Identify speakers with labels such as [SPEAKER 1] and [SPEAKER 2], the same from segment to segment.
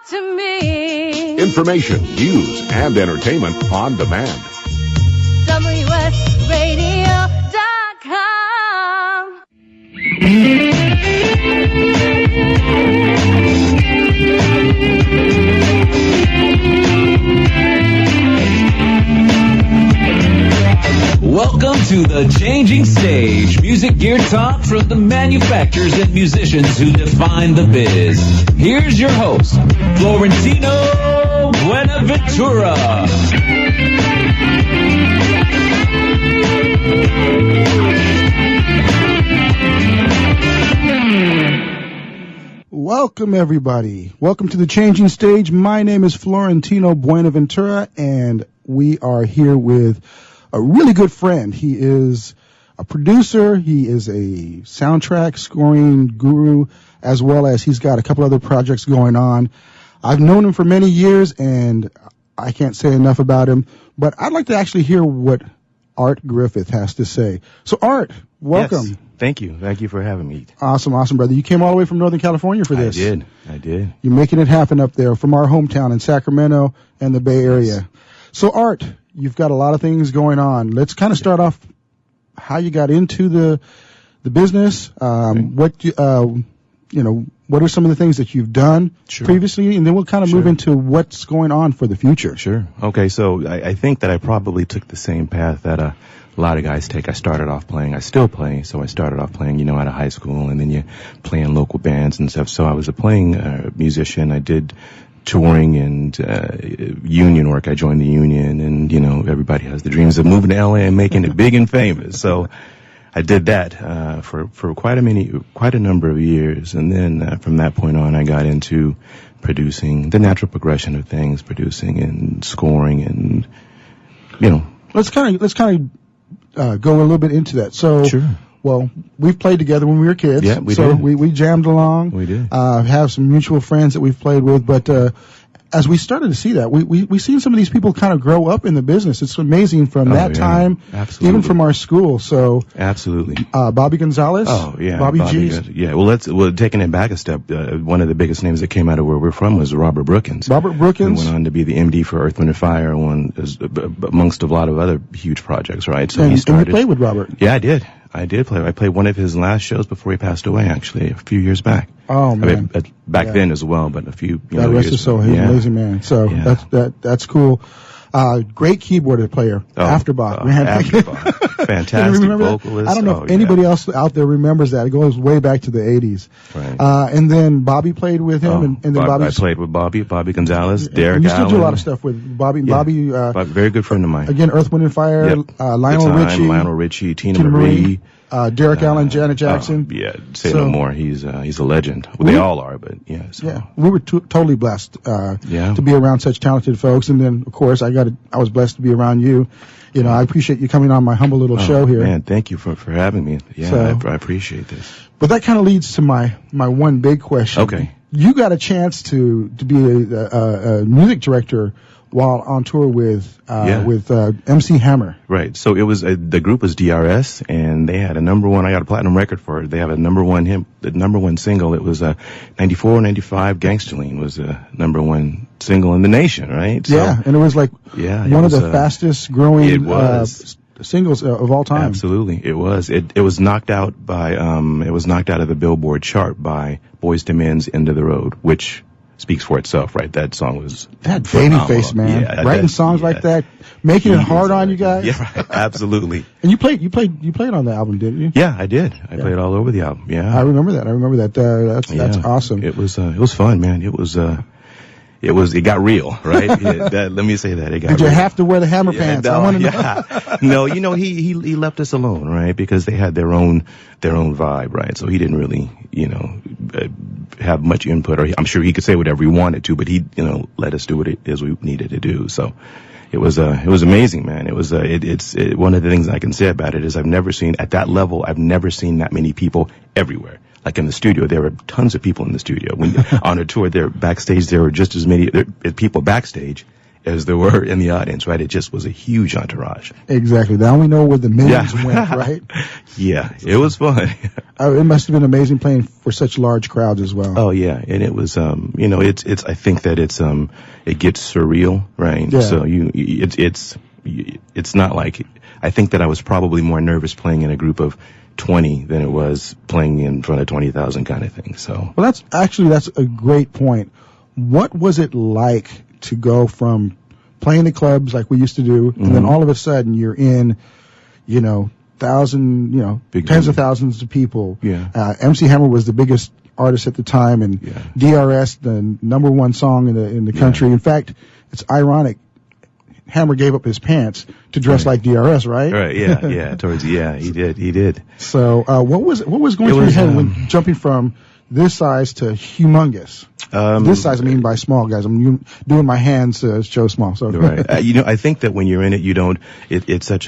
[SPEAKER 1] to me.
[SPEAKER 2] Information, news, and entertainment on demand.
[SPEAKER 1] WSRadio.com.
[SPEAKER 3] Welcome to the Changing Stage, music gear talk from the manufacturers and musicians who define the biz. Here's your host, Florentino Buenaventura.
[SPEAKER 4] Welcome, everybody. Welcome to the Changing Stage. My name is Florentino Buenaventura, and we are here with a really good friend. He is a producer. He is a soundtrack scoring guru, as well as he's got a couple other projects going on. I've known him for many years, and I can't say enough about him, but I'd like to actually hear what Art Griffith has to say. So, Art, welcome.
[SPEAKER 5] Yes. Thank you. Thank you for having me.
[SPEAKER 4] Awesome, brother. You came all the way from Northern California for this.
[SPEAKER 5] I did.
[SPEAKER 4] You're making it happen up there from our hometown in Sacramento and the Bay Area. So, Art, you've got a lot of things going on. Let's kind of start off how you got into the business. What are some of the things that you've done previously, and then we'll kind of move into what's going on for the future.
[SPEAKER 5] Sure. Okay. So I think that I probably took the same path that a lot of guys take. I started off playing. I still play. So I started off playing, out of high school, and then you play in local bands and stuff. So I was a playing musician. I did touring and union work. I joined the union, and everybody has the dreams of moving to LA and making it big and famous. So I did that for quite a number of years, and then from that point on, I got into producing, the natural progression of things, producing and scoring, and
[SPEAKER 4] Let's kind of go a little bit into that. So.
[SPEAKER 5] Sure.
[SPEAKER 4] Well, we've played together when we were kids.
[SPEAKER 5] Yeah, we
[SPEAKER 4] did.
[SPEAKER 5] We
[SPEAKER 4] jammed along.
[SPEAKER 5] We did.
[SPEAKER 4] Have some mutual friends that we've played with. But as we started to see that, we seen some of these people kind of grow up in the business. It's amazing from that time, even from our school. So
[SPEAKER 5] absolutely.
[SPEAKER 4] Bobby Gonzalez.
[SPEAKER 5] Oh yeah,
[SPEAKER 4] Bobby G.
[SPEAKER 5] Yeah. Well, taking it back a step, one of the biggest names that came out of where we're from was Robert Brookins.
[SPEAKER 4] Robert Brookins,
[SPEAKER 5] who went on to be the MD for Earth, Wind and Fire, amongst a lot of other huge projects. Right. So he started.
[SPEAKER 4] And you played with Robert.
[SPEAKER 5] Yeah, I did. I played one of his last shows before he passed away, actually, a few years back.
[SPEAKER 4] Oh, man.
[SPEAKER 5] I mean, back then as well, but a few
[SPEAKER 4] God rest his soul. He's an amazing man. So that's cool. Great keyboard player. Afterbach.
[SPEAKER 5] Afterbach. Fantastic vocalist.
[SPEAKER 4] I don't know if anybody else out there remembers that. It goes way back to the 80s.
[SPEAKER 5] Right.
[SPEAKER 4] And then Bobby played with him. And then
[SPEAKER 5] I played with Bobby Gonzalez, Derek Allen.
[SPEAKER 4] You still do a lot of stuff with Bobby.
[SPEAKER 5] Yeah. Bobby, very good friend of mine.
[SPEAKER 4] Again, Earth, Wind and Fire, Lionel Richie,
[SPEAKER 5] Tina Marie.
[SPEAKER 4] Derek Allen, Janet Jackson.
[SPEAKER 5] Say no more. He's a legend. Well, they all are, but yeah. So.
[SPEAKER 4] Yeah, we were totally blessed to be around such talented folks, and then of course I was blessed to be around you. I appreciate you coming on my humble little show here.
[SPEAKER 5] Man, thank you for having me. Yeah, I appreciate this.
[SPEAKER 4] But that kind of leads to my one big question.
[SPEAKER 5] Okay,
[SPEAKER 4] you got a chance to be a music director while on tour with MC Hammer.
[SPEAKER 5] Right. So it was the group was DRS, and they had a number one. I got a platinum record for it. They have a number one single. It was 94, 95. Gangsterline was a number one single in the nation. Right. So,
[SPEAKER 4] and it was like one of the fastest growing singles of all time.
[SPEAKER 5] Absolutely, it was. It was knocked out by it was knocked out of the Billboard chart by Boyz II Men's "End of the Road," which speaks for itself, right? That song was
[SPEAKER 4] that babyface, man. Writing songs like that, making it hard on you guys.
[SPEAKER 5] Yeah, right. Absolutely.
[SPEAKER 4] And you played on the album, didn't you?
[SPEAKER 5] Yeah, I did. I played all over the album. Yeah,
[SPEAKER 4] I remember that. That's awesome.
[SPEAKER 5] It was fun, man. It got real, right? Let me say that.
[SPEAKER 4] Did you have to wear the Hammer pants? I want
[SPEAKER 5] to know. No, he left us alone, right? Because they had their own vibe, right? So he didn't really, have much input, or I'm sure he could say whatever he wanted to, but he, let us do what it is we needed to do. So it was amazing, man. It was, it's one of the things I can say about it is I've never seen that many people everywhere. Like in the studio, there were tons of people in the studio. When on a tour, backstage, there were just as many people backstage as there were in the audience, right? It just was a huge entourage.
[SPEAKER 4] Exactly. Now we know where the millions went, right?
[SPEAKER 5] Yeah, it was fun.
[SPEAKER 4] It must have been amazing playing for such large crowds as well.
[SPEAKER 5] Oh yeah, and it was I think that it gets surreal, right?
[SPEAKER 4] Yeah.
[SPEAKER 5] So it's not like, I think that I was probably more nervous playing in a group of 20 than it was playing in front of 20,000 kind of thing. So
[SPEAKER 4] well, that's a great point. What was it like to go from playing the clubs like we used to do, and then all of a sudden you're in, tens of thousands of people.
[SPEAKER 5] Yeah.
[SPEAKER 4] MC Hammer was the biggest artist at the time, and DRS, the number one song in the country. In fact, it's ironic. Hammer gave up his pants to dress like DRS, right?
[SPEAKER 5] Right. Yeah. He did.
[SPEAKER 4] So, what was going through your head when jumping from this size to humongous? This size, I mean by small, guys. I'm doing my hands to show small. So,
[SPEAKER 5] right. I think that when you're in it, it's such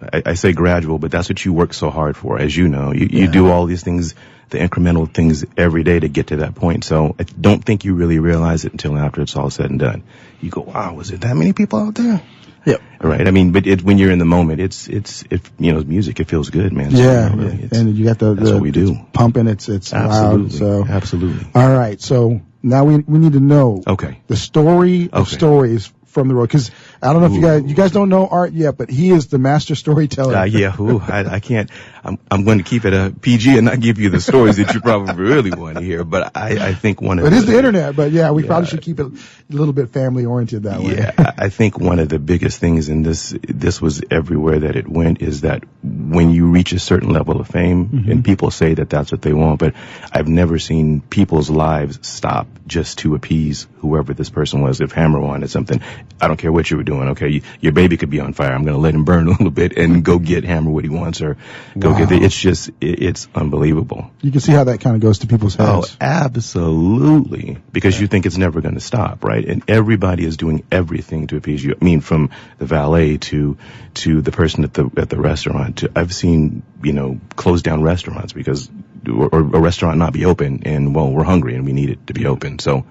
[SPEAKER 5] I say gradual, but that's what you work so hard for, as you know. You do all these things, the incremental things every day to get to that point. So I don't think you really realize it until after it's all said and done. You go, wow, was it that many people out there?
[SPEAKER 4] Yep.
[SPEAKER 5] Right. I mean, but when you're in the moment, it's music. It feels good, man. So,
[SPEAKER 4] and you got
[SPEAKER 5] that's what we do.
[SPEAKER 4] Pumping. It's
[SPEAKER 5] absolutely
[SPEAKER 4] loud. So
[SPEAKER 5] absolutely.
[SPEAKER 4] All right. So now we need to know the story of stories from the road, because I don't know if you guys don't know Art yet, but he is the master storyteller.
[SPEAKER 5] I can't. I'm going to keep it a PG and not give you the stories that you probably really want to hear. But I think one of
[SPEAKER 4] it is the internet, but we probably should keep it a little bit family oriented that way.
[SPEAKER 5] Yeah, I think one of the biggest things in this was everywhere that it went, is that when you reach a certain level of fame, and people say that that's what they want, but I've never seen people's lives stop just to appease whoever this person was. If Hammer wanted something, I don't care what you were doing. Okay, your baby could be on fire. I'm going to let him burn a little bit and go get Hammer what he wants, or go get it. It's just, it's unbelievable.
[SPEAKER 4] You can see how that kind of goes to people's heads.
[SPEAKER 5] Oh, absolutely. Because you think it's never going to stop, right? And everybody is doing everything to appease you. I mean, from the valet to the person at the restaurant. I've seen, close down restaurants because, or a restaurant not be open, and we're hungry and we need it to be open. So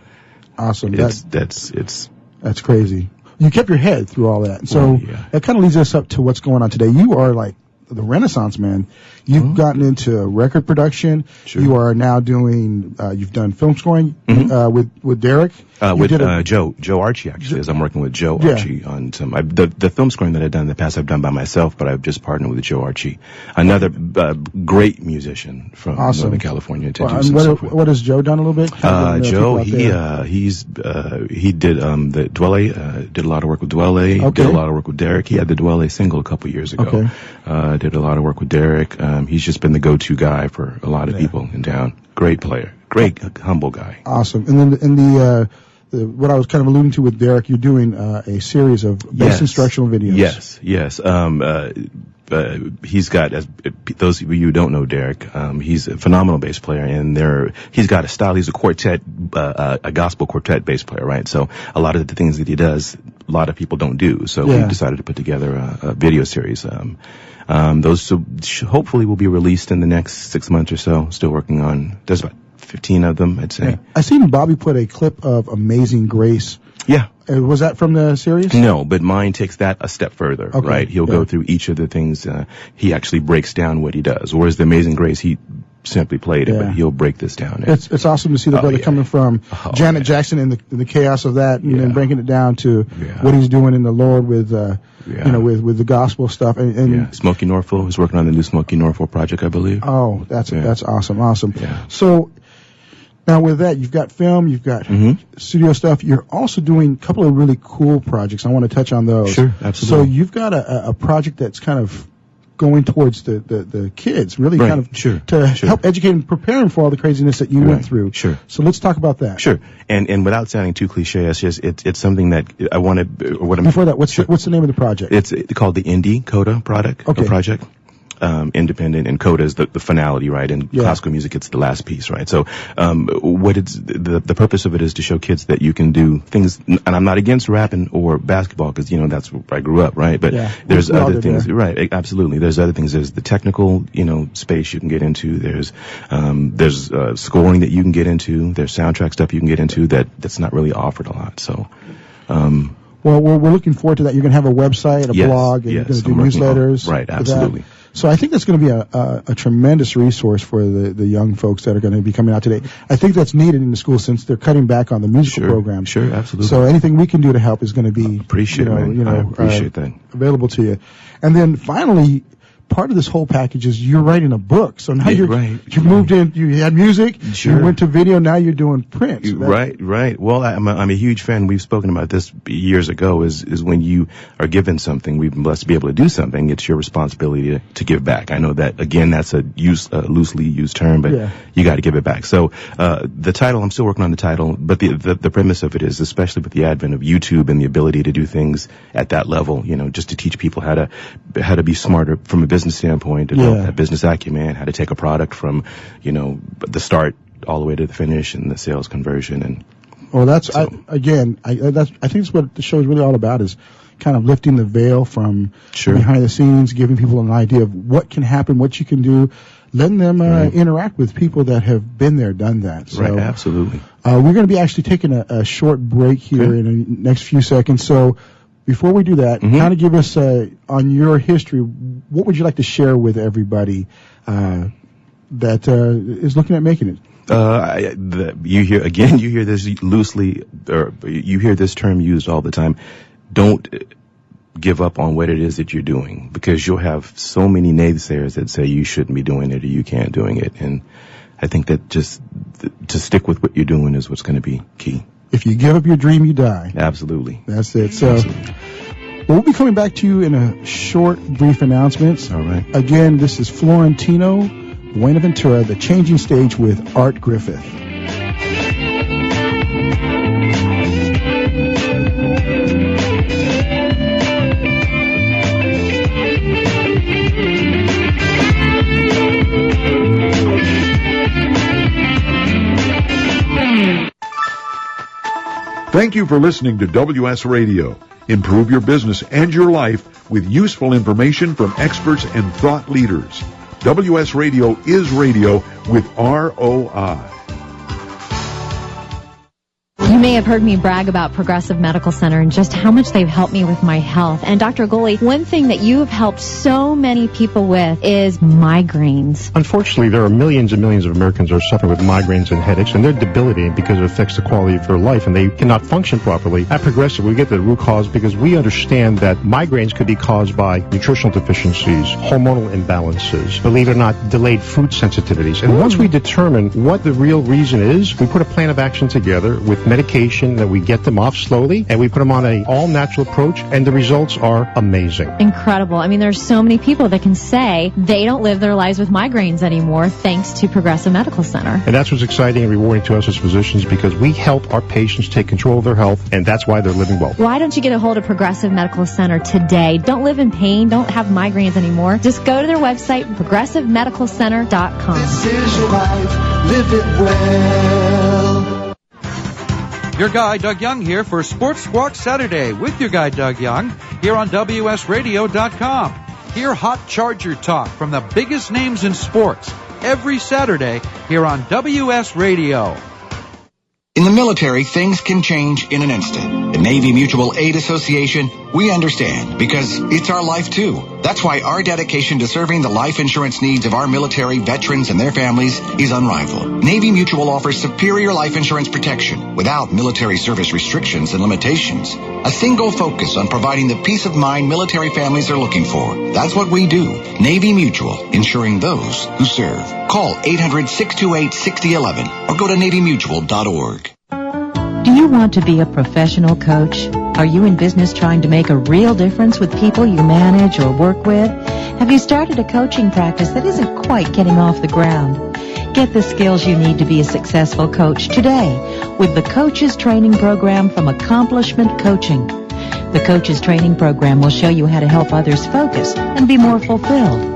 [SPEAKER 4] awesome.
[SPEAKER 5] That's
[SPEAKER 4] crazy. You kept your head through all that. So that kind of leads us up to what's going on today. You are like the Renaissance man. You've gotten into record production. Sure. You are now doing, you've done film scoring with Derek.
[SPEAKER 5] Joe Archie, actually, as I'm working with Joe Archie on some, the film scoring that I've done in the past, I've done by myself, but I've just partnered with Joe Archie, another great musician from Northern California.
[SPEAKER 4] What has Joe done a little bit?
[SPEAKER 5] Joe, he did the Dwelle, did a lot of work with Dwelle, did a lot of work with Derek. He had the Dwelle single a couple years ago. Did a lot of work with Derek. He's just been the go-to guy for a lot of people in town. Great player. Great, humble guy.
[SPEAKER 4] Awesome. And then what I was kind of alluding to with Derek, you're doing a series of bass instructional videos.
[SPEAKER 5] Yes. He's got, as those of you who don't know Derek, he's a phenomenal bass player, and he's got a style. He's a quartet, a gospel quartet bass player, right? So a lot of the things that he does, a lot of people don't do. So we decided to put together a video series. Those hopefully will be released in the next 6 months or so. Still working on. There's about 15 of them, I'd say.
[SPEAKER 4] Yeah. I seen Bobby put a clip of Amazing Grace.
[SPEAKER 5] Yeah.
[SPEAKER 4] Was that from the series?
[SPEAKER 5] No, but mine takes that a step further, right? He'll go through each of the things. He actually breaks down what he does. Whereas the Amazing Grace, he simply played it, but he'll break this down.
[SPEAKER 4] It's awesome to see the brother coming from Janet Jackson and the chaos of that, and then breaking it down to what he's doing in the Lord with, with the gospel stuff. And
[SPEAKER 5] Smokey Norfolk is working on the new Smokey Norfolk project, I believe.
[SPEAKER 4] Oh, that's awesome. Yeah. So now with that, you've got film, you've got studio stuff. You're also doing a couple of really cool projects. I want to touch on those.
[SPEAKER 5] Sure, absolutely.
[SPEAKER 4] So you've got a project that's kind of going towards the kids, really kind of to help educate and prepare them for all the craziness that you went through.
[SPEAKER 5] Sure.
[SPEAKER 4] So let's talk about that.
[SPEAKER 5] Sure. And without sounding too cliche, it's something that I want to.
[SPEAKER 4] Before that, what's the name of the project?
[SPEAKER 5] It's called the Indie Coda Project. Independent, and coda is the finality, right? In classical music, it's the last piece, right? So, the purpose of it is to show kids that you can do things, and I'm not against rapping or basketball, because, that's where I grew up, right? But there's other things, right? Absolutely. There's other things. There's the technical, space you can get into. There's scoring that you can get into. There's soundtrack stuff you can get into that's not really offered a lot. So,
[SPEAKER 4] well, Well, we're looking forward to that. You're going to have a website, a
[SPEAKER 5] Yes,
[SPEAKER 4] blog, and
[SPEAKER 5] yes,
[SPEAKER 4] you're going to do
[SPEAKER 5] I'm working on-
[SPEAKER 4] newsletters.
[SPEAKER 5] right,
[SPEAKER 4] for that.
[SPEAKER 5] absolutely.
[SPEAKER 4] So I think that's going to be a tremendous resource for the young folks that are going to be coming out today. I think that's needed in the school since they're cutting back on the musical program.
[SPEAKER 5] Sure, absolutely.
[SPEAKER 4] So anything we can do to help is going to be
[SPEAKER 5] Appreciate it, man. I appreciate that.
[SPEAKER 4] available to you. And then finally, part of this whole package is you're writing a book. So now you moved in, you had music,
[SPEAKER 5] Sure.
[SPEAKER 4] you went to video, now you're doing print. So
[SPEAKER 5] Right. Well, I'm a huge fan. We've spoken about this years ago. Is when you are given something, we're blessed to be able to do something. It's your responsibility to give back. I know that again, that's a loosely used term, but you got to give it back. So the title, I'm still working on the title, but the premise of it is, especially with the advent of YouTube and the ability to do things at that level, just to teach people how to be smarter from a business standpoint, develop a business acumen, how to take a product from, the start all the way to the finish and the sales conversion. And
[SPEAKER 4] well, that's I think that's what the show is really all about, is kind of lifting the veil from behind the scenes, giving people an idea of what can happen, what you can do, letting them interact with people that have been there, done that. So,
[SPEAKER 5] right, absolutely.
[SPEAKER 4] We're going to be actually taking a short break here in the next few seconds. So before we do that, kind of give us on your history, what would you like to share with everybody that is looking at making it?
[SPEAKER 5] You hear this loosely, or you hear this term used all the time. Don't give up on what it is that you're doing, because you'll have so many naysayers that say you shouldn't be doing it or you can't doing it. And I think that just to stick with what you're doing is what's going to be key.
[SPEAKER 4] If you give up your dream, you die.
[SPEAKER 5] Absolutely.
[SPEAKER 4] That's it. So we'll be coming back to you in a short, brief announcements.
[SPEAKER 5] All right.
[SPEAKER 4] Again, this is Florentino Buenaventura, The Changing Stage with Art Griffith.
[SPEAKER 2] Thank you for listening to WS Radio. Improve your business and your life with useful information from experts and thought leaders. WS Radio is radio with ROI.
[SPEAKER 1] You may have heard me brag about Progressive Medical Center and just how much they've helped me with my health. And Dr. Goley, one thing that you have helped so many people with is migraines.
[SPEAKER 6] Unfortunately, there are millions and millions of Americans who are suffering with migraines and headaches, and they're debilitating because it affects the quality of their life, and they cannot function properly. At Progressive, we get to the root cause because we understand that migraines could be caused by nutritional deficiencies, hormonal imbalances, believe it or not, delayed food sensitivities. And once we determine what the real reason is, we put a plan of action together with medication that we get them off slowly, and we put them on an all-natural approach, and the results are amazing.
[SPEAKER 1] Incredible. I mean, there's so many people that can say they don't live their lives with migraines anymore thanks to Progressive Medical Center.
[SPEAKER 6] And that's what's exciting and rewarding to us as physicians, because we help our patients take control of their health, and that's why they're living well.
[SPEAKER 1] Why don't you get a hold of Progressive Medical Center today? Don't live in pain. Don't have migraines anymore. Just go to their website, progressivemedicalcenter.com.
[SPEAKER 7] This is your life. Live it well.
[SPEAKER 8] Your guy, Doug Young, here for Sports Squawk Saturday with your guy, Doug Young, here on WSRadio.com. Hear hot Charger talk from the biggest names in sports every Saturday here on WS Radio.
[SPEAKER 9] In the military, things can change in an instant. The Navy Mutual Aid Association, we understand, because it's our life too. That's why our dedication to serving the life insurance needs of our military veterans and their families is unrivaled. Navy Mutual offers superior life insurance protection without military service restrictions and limitations. A single focus on providing the peace of mind military families are looking for. That's what we do. Navy Mutual, insuring those who serve. Call 800-628-6011 or go to NavyMutual.org.
[SPEAKER 10] Do you want to be a professional coach? Are you in business trying to make a real difference with people you manage or work with? Have you started a coaching practice that isn't quite getting off the ground? Get the skills you need to be a successful coach today with the Coaches Training Program from Accomplishment Coaching. The Coaches Training Program will show you how to help others focus and be more fulfilled.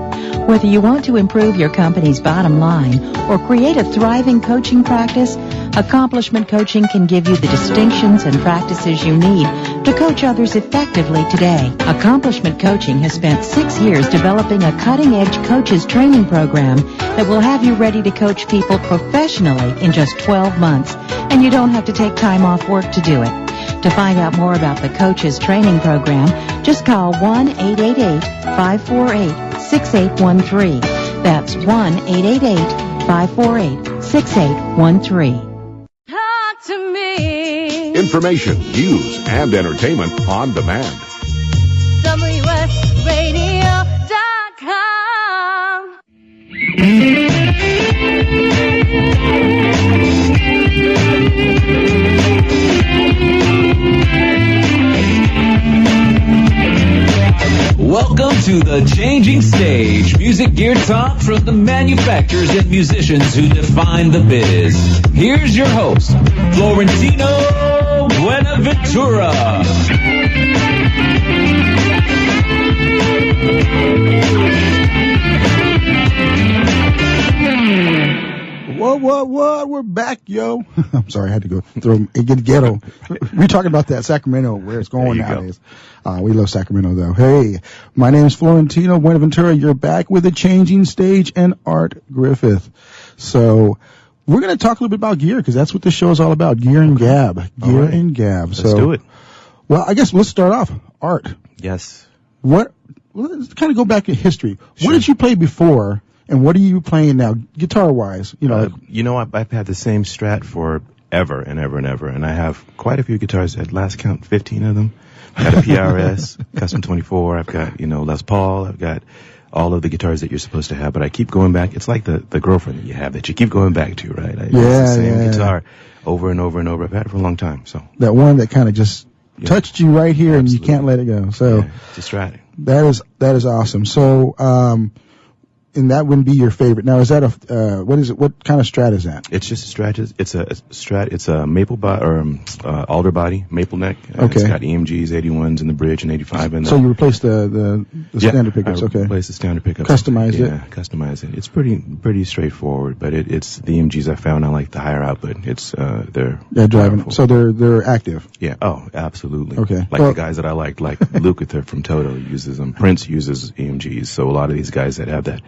[SPEAKER 10] Whether you want to improve your company's bottom line or create a thriving coaching practice, Accomplishment Coaching can give you the distinctions and practices you need to coach others effectively today. Accomplishment Coaching has spent 6 years developing a cutting-edge coaches training program that will have you ready to coach people professionally in just 12 months, and you don't have to take time off work to do it. To find out more about the Coaches Training Program, just call 1-888-548-6813. That's 1-888-548-6813.
[SPEAKER 11] Talk to me.
[SPEAKER 2] Information, news, and entertainment on demand.
[SPEAKER 11] WSRadio.com.
[SPEAKER 3] Welcome to the Changing Stage, music gear talk from the manufacturers and musicians who define the biz. Here's your host, Florentino Buenaventura.
[SPEAKER 4] What? We're back, yo. I'm sorry, I had to go get ghetto. We're talking about that Sacramento, where it's going nowadays. We love Sacramento, though. Hey, my name is Florentino Buenaventura. You're back with the Changing Stage and Art Griffith. So we're going to talk a little bit about gear, because that's what this show is all about, gear and gab. Gear and gab.
[SPEAKER 5] Let's do it.
[SPEAKER 4] Well, I guess let's start off. Art.
[SPEAKER 5] Yes.
[SPEAKER 4] Let's kind of go back in history.
[SPEAKER 5] Sure.
[SPEAKER 4] What did you play before? And what are you playing now, guitar-wise?
[SPEAKER 5] I've had the same Strat for ever and ever and ever, and I have quite a few guitars. At last count, 15 of them. I've got a PRS, Custom 24. I've got, Les Paul. I've got all of the guitars that you're supposed to have, but I keep going back. It's like the girlfriend that you have that you keep going back to, right? It's the same guitar over and over and over. I've had it for a long time, so.
[SPEAKER 4] That one that kind of just touched you right here, and you can't let it go. So
[SPEAKER 5] it's a Strat.
[SPEAKER 4] That is awesome. So, and that wouldn't be your favorite. Now, is that what is it? What kind of Strat is that?
[SPEAKER 5] It's just a Strat. It's a Strat. It's a maple alder body, maple neck.
[SPEAKER 4] Okay.
[SPEAKER 5] It's got EMGs, 81s in the bridge and 85 in the.
[SPEAKER 4] So you replaced the standard pickups. Okay.
[SPEAKER 5] Replaced the standard pickups.
[SPEAKER 4] Customize it.
[SPEAKER 5] Yeah, customize it. It's pretty straightforward, but it's the EMGs I found. I like the higher output. It's they're
[SPEAKER 4] driving.
[SPEAKER 5] powerful.
[SPEAKER 4] So they're active.
[SPEAKER 5] Yeah. Oh, absolutely.
[SPEAKER 4] Okay.
[SPEAKER 5] Like the guys that I like Lukather from Toto uses them. Prince uses EMGs. So a lot of these guys that have that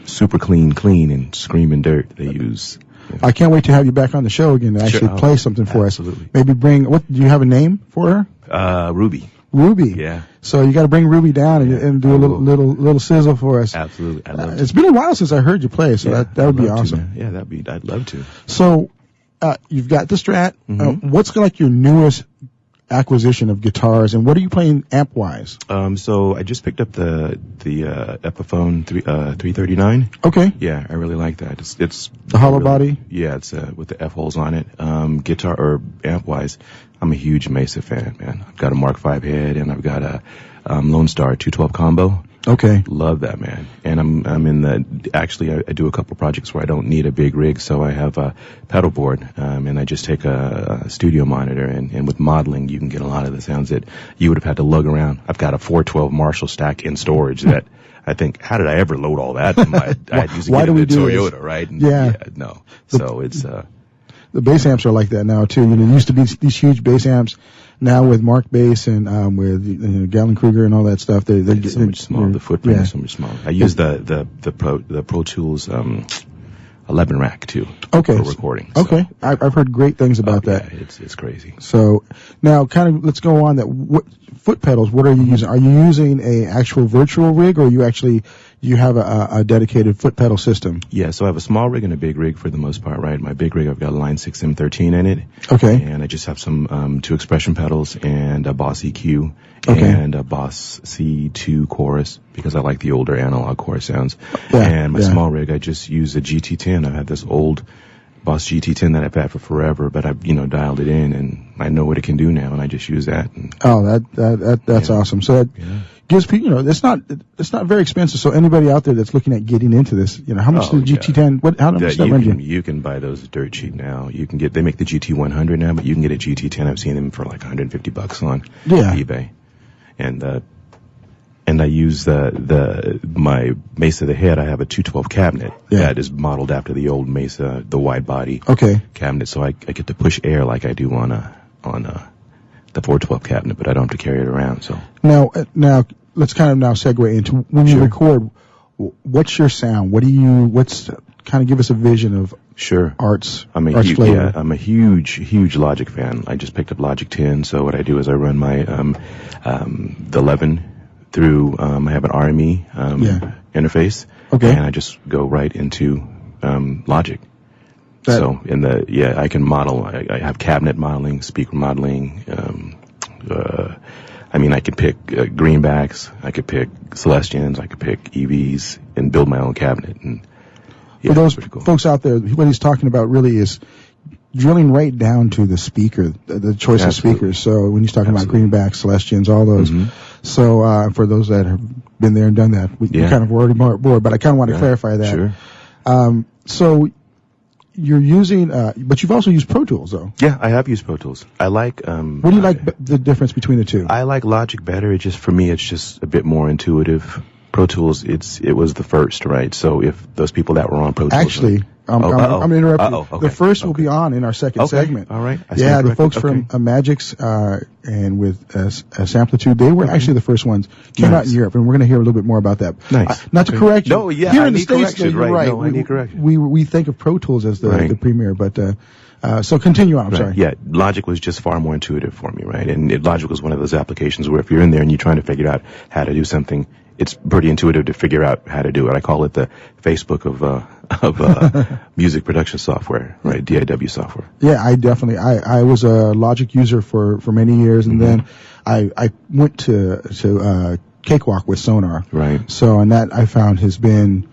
[SPEAKER 5] super clean and screaming dirt, they use.
[SPEAKER 4] I can't wait to have you back on the show again to actually play something for us. Maybe bring, do you have a name for her?
[SPEAKER 5] Ruby.
[SPEAKER 4] Ruby.
[SPEAKER 5] Yeah.
[SPEAKER 4] So you got to bring Ruby down and do a little sizzle for us.
[SPEAKER 5] Absolutely. I'd love to.
[SPEAKER 4] It's been a while since I heard you play, so that would be awesome.
[SPEAKER 5] I'd love to.
[SPEAKER 4] So, you've got the Strat.
[SPEAKER 5] Mm-hmm.
[SPEAKER 4] What's like your newest acquisition of guitars, and what are you playing amp-wise?
[SPEAKER 5] So I just picked up the Epiphone 339.
[SPEAKER 4] Okay.
[SPEAKER 5] Yeah, I really like that. It's
[SPEAKER 4] the hollow body.
[SPEAKER 5] Yeah, it's with the F holes on it. Guitar or amp-wise, I'm a huge Mesa fan, man. I've got a Mark V head, and I've got a Lone Star 212 combo.
[SPEAKER 4] Okay.
[SPEAKER 5] Love that, man. And I'm in actually I do a couple projects where I don't need a big rig, so I have a pedal board, and I just take a studio monitor, and with modeling you can get a lot of the sounds that you would have had to lug around. I've got a 412 Marshall stack in storage that I think, how did I ever load all that? I had to use it in the Toyota, right? And no. So it's
[SPEAKER 4] the bass amps are like that now too. It used to be these huge bass amps. Now with Mark Bass and with Gallon Kruger and all that stuff, they're
[SPEAKER 5] so much smaller. The footprint is so much smaller. I use the Pro Tools 11 rack too.
[SPEAKER 4] Okay.
[SPEAKER 5] For recording.
[SPEAKER 4] Okay. I've heard great things about that.
[SPEAKER 5] Yeah, it's crazy.
[SPEAKER 4] So now, kind of, let's go on that. What foot pedals? What are you using? Are you using a actual virtual rig, or you have a dedicated foot pedal system?
[SPEAKER 5] Yeah, so I have a small rig and a big rig for the most part, right? My big rig, I've got a Line 6 M13 in it.
[SPEAKER 4] Okay.
[SPEAKER 5] And I just have some 2 expression pedals and a Boss EQ and a Boss C2 chorus, because I like the older analog chorus sounds. And my small rig, I just use a GT10. I have this old Boss GT10 that I've had for forever, but I've dialed it in, and I know what it can do now, and I just use that.
[SPEAKER 4] That's awesome. So that gives people, it's not very expensive. So anybody out there that's looking at getting into this, how much is the GT10? How much does that run you?
[SPEAKER 5] You can buy those dirt cheap now. They make the GT100 now, but you can get a GT10. I've seen them for like $150 on eBay. And I use my Mesa the head. I have a 212 cabinet that is modeled after the old Mesa, the wide body cabinet. So I get to push air like I do on the 412 cabinet, but I don't have to carry it around. So
[SPEAKER 4] now let's kind of now segue into when you record. What's your sound? What's kind of give us a vision of
[SPEAKER 5] Sure.
[SPEAKER 4] arts
[SPEAKER 5] I'm a
[SPEAKER 4] flavor.
[SPEAKER 5] I'm a huge Logic fan. I just picked up Logic 10, so what I do is I run my the 11 through. I have an RME interface, and I just go right into Logic. So I can model. I have cabinet modeling, speaker modeling. I could pick greenbacks, I could pick Celestians, I could pick EVs, and build my own cabinet. And
[SPEAKER 4] for those folks out there, what he's talking about really is drilling right down to the speaker, the choice of speakers. So when he's talking about greenbacks, Celestians, all those. So for those that have been there and done that, we kind of already bored, but I kind of want to clarify that.
[SPEAKER 5] Sure.
[SPEAKER 4] So you're using, but you've also used Pro Tools, though.
[SPEAKER 5] Yeah, I have used Pro Tools. I like.
[SPEAKER 4] What do you like the difference between the two?
[SPEAKER 5] I like Logic better. For me, it's just a bit more intuitive. Pro Tools, it was the first, right? So if those people that were on Pro Tools,
[SPEAKER 4] actually, I'm going to interrupt you.
[SPEAKER 5] Okay.
[SPEAKER 4] The first will be on in our second segment.
[SPEAKER 5] All right.
[SPEAKER 4] The folks from Magix and with Samplitude, they were actually the first ones. Came out in Europe, and we're going to hear a little bit more about that.
[SPEAKER 5] Nice.
[SPEAKER 4] Not to correct you.
[SPEAKER 5] No, yeah,
[SPEAKER 4] here
[SPEAKER 5] I
[SPEAKER 4] in the
[SPEAKER 5] need
[SPEAKER 4] States,
[SPEAKER 5] correction,
[SPEAKER 4] you're right.
[SPEAKER 5] No, I need correction.
[SPEAKER 4] We think of Pro Tools as the premier, but so continue on. I'm sorry.
[SPEAKER 5] Yeah, Logic was just far more intuitive for me, right? And Logic was one of those applications where if you're in there and you're trying to figure out how to do something, it's pretty intuitive to figure out how to do it. I call it the Facebook of music production software, right? DAW software.
[SPEAKER 4] Yeah, I was a Logic user for many years, and then I went to Cakewalk with Sonar.
[SPEAKER 5] Right.
[SPEAKER 4] So, and that I found has been,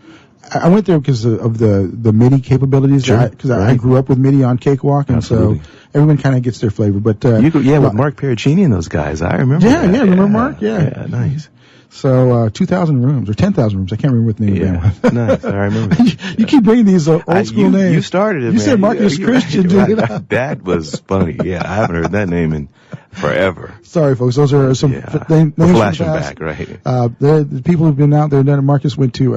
[SPEAKER 4] I went there because of the MIDI capabilities.
[SPEAKER 5] Sure.
[SPEAKER 4] Because I grew up with MIDI on Cakewalk, and so everyone kind of gets their flavor. But
[SPEAKER 5] with Mark Pericini and those guys, I remember.
[SPEAKER 4] Yeah, remember Mark? Yeah,
[SPEAKER 5] nice.
[SPEAKER 4] So 2,000 rooms or 10,000 rooms. I can't remember what the name of the band was.
[SPEAKER 5] Nice. I remember.
[SPEAKER 4] You keep bringing these old school names.
[SPEAKER 5] You started it,
[SPEAKER 4] You
[SPEAKER 5] man.
[SPEAKER 4] said Marcus Christian, dude.
[SPEAKER 5] That was funny. Yeah, I haven't heard that name in forever.
[SPEAKER 4] Sorry, folks. Those are some names from
[SPEAKER 5] flashing
[SPEAKER 4] the past.
[SPEAKER 5] back, right?
[SPEAKER 4] The people who've been out there done it. Marcus went to,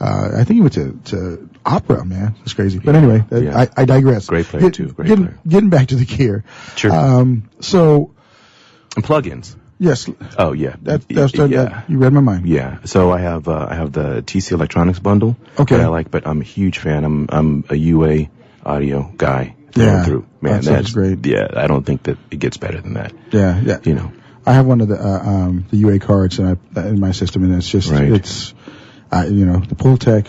[SPEAKER 4] I think he went to opera, man. It's crazy. But anyway, I digress.
[SPEAKER 5] Great player, too. Great player.
[SPEAKER 4] Getting back to the gear.
[SPEAKER 5] Sure.
[SPEAKER 4] And
[SPEAKER 5] plugins.
[SPEAKER 4] Yes.
[SPEAKER 5] Oh yeah.
[SPEAKER 4] That you read my mind.
[SPEAKER 5] Yeah. So I have the TC Electronics bundle.
[SPEAKER 4] Okay.
[SPEAKER 5] That I like, but I'm a huge fan. I'm a UA audio guy through. Man,
[SPEAKER 4] that's great.
[SPEAKER 5] Yeah, I don't think that it gets better than that.
[SPEAKER 4] Yeah.
[SPEAKER 5] You know.
[SPEAKER 4] I have one of the UA cards in my system, and it's just it's the Pultec.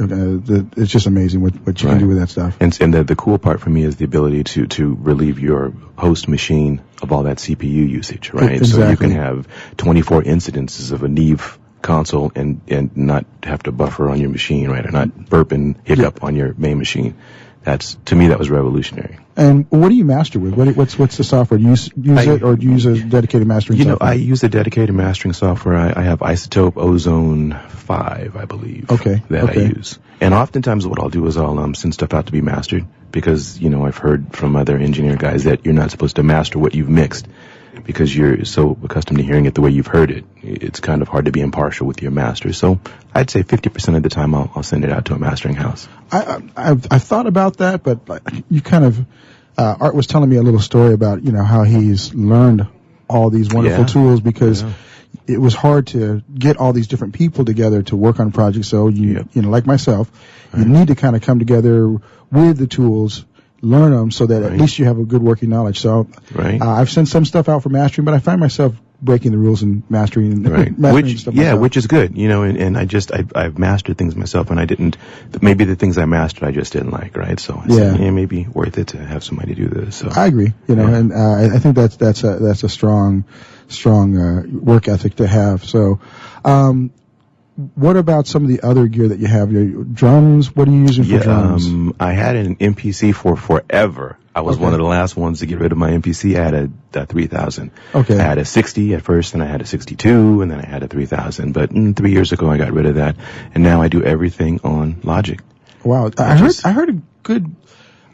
[SPEAKER 4] It's just amazing what you can do with that stuff.
[SPEAKER 5] And the cool part for me is the ability to relieve your host machine of all that CPU usage, right?
[SPEAKER 4] Exactly.
[SPEAKER 5] So you can have 24 incidences of a Neve console and not have to buffer on your machine, right? Or not burp and hiccup on your main machine. To me, that was revolutionary.
[SPEAKER 4] And what do you master with? What's the software? Do you use it, or do you use a dedicated mastering software?
[SPEAKER 5] I use a dedicated mastering software. I have Isotope Ozone 5, I believe.
[SPEAKER 4] Okay.
[SPEAKER 5] I use. And oftentimes what I'll do is I'll send stuff out to be mastered because, I've heard from other engineer guys that you're not supposed to master what you've mixed because you're so accustomed to hearing it the way you've heard it. It's kind of hard to be impartial with your master. So I'd say 50% of the time I'll send it out to a mastering house.
[SPEAKER 4] I've thought about that, but you kind of, Art was telling me a little story about, how he's learned all these wonderful tools because it was hard to get all these different people together to work on projects. So like myself, you need to kind of come together with the tools, learn them so that at least you have a good working knowledge. So I've sent some stuff out for mastering, but I find myself breaking the rules and mastering stuff myself.
[SPEAKER 5] Which is good, and I've mastered things myself, and maybe the things I mastered I just didn't like, right? So I said, maybe worth it to have somebody do this. So
[SPEAKER 4] I agree, and I think that's a strong work ethic to have. So what about some of the other gear that you have? Your drums, what are you using for drums?
[SPEAKER 5] I had an MPC for forever. I was one of the last ones to get rid of my MPC. I had a 3000. Okay. I had a 60 at first, and I had a 62, and then I had a 3000. But 3 years ago, I got rid of that, and now I do everything on Logic.
[SPEAKER 4] Wow.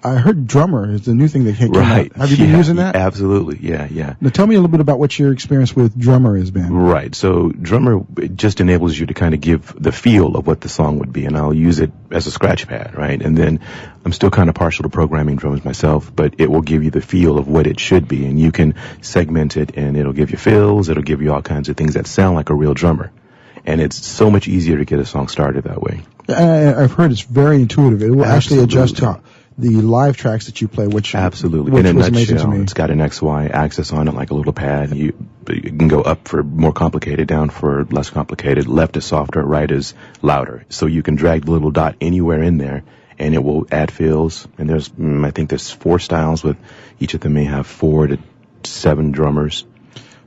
[SPEAKER 4] I heard Drummer is the new thing that came out. Have you been using that?
[SPEAKER 5] Absolutely. Yeah.
[SPEAKER 4] Now tell me a little bit about what your experience with Drummer has been.
[SPEAKER 5] Right. So Drummer just enables you to kind of give the feel of what the song would be, and I'll use it as a scratch pad, right? And then I'm still kind of partial to programming drums myself, but it will give you the feel of what it should be, and you can segment it, and it'll give you fills, it'll give you all kinds of things that sound like a real drummer. And it's so much easier to get a song started that way.
[SPEAKER 4] I've heard it's very intuitive. It will actually
[SPEAKER 5] Absolutely.
[SPEAKER 4] adjust to the live tracks that you play, which
[SPEAKER 5] Absolutely.
[SPEAKER 4] which
[SPEAKER 5] In a
[SPEAKER 4] was amazing to
[SPEAKER 5] nutshell,
[SPEAKER 4] me.
[SPEAKER 5] it's got an XY axis on it like a little pad. You can go up for more complicated, down for less complicated. Left is softer, right is louder. So you can drag the little dot anywhere in there, and it will add fills. And there's, I think there's 4 styles, with each of them may have 4 to 7 drummers.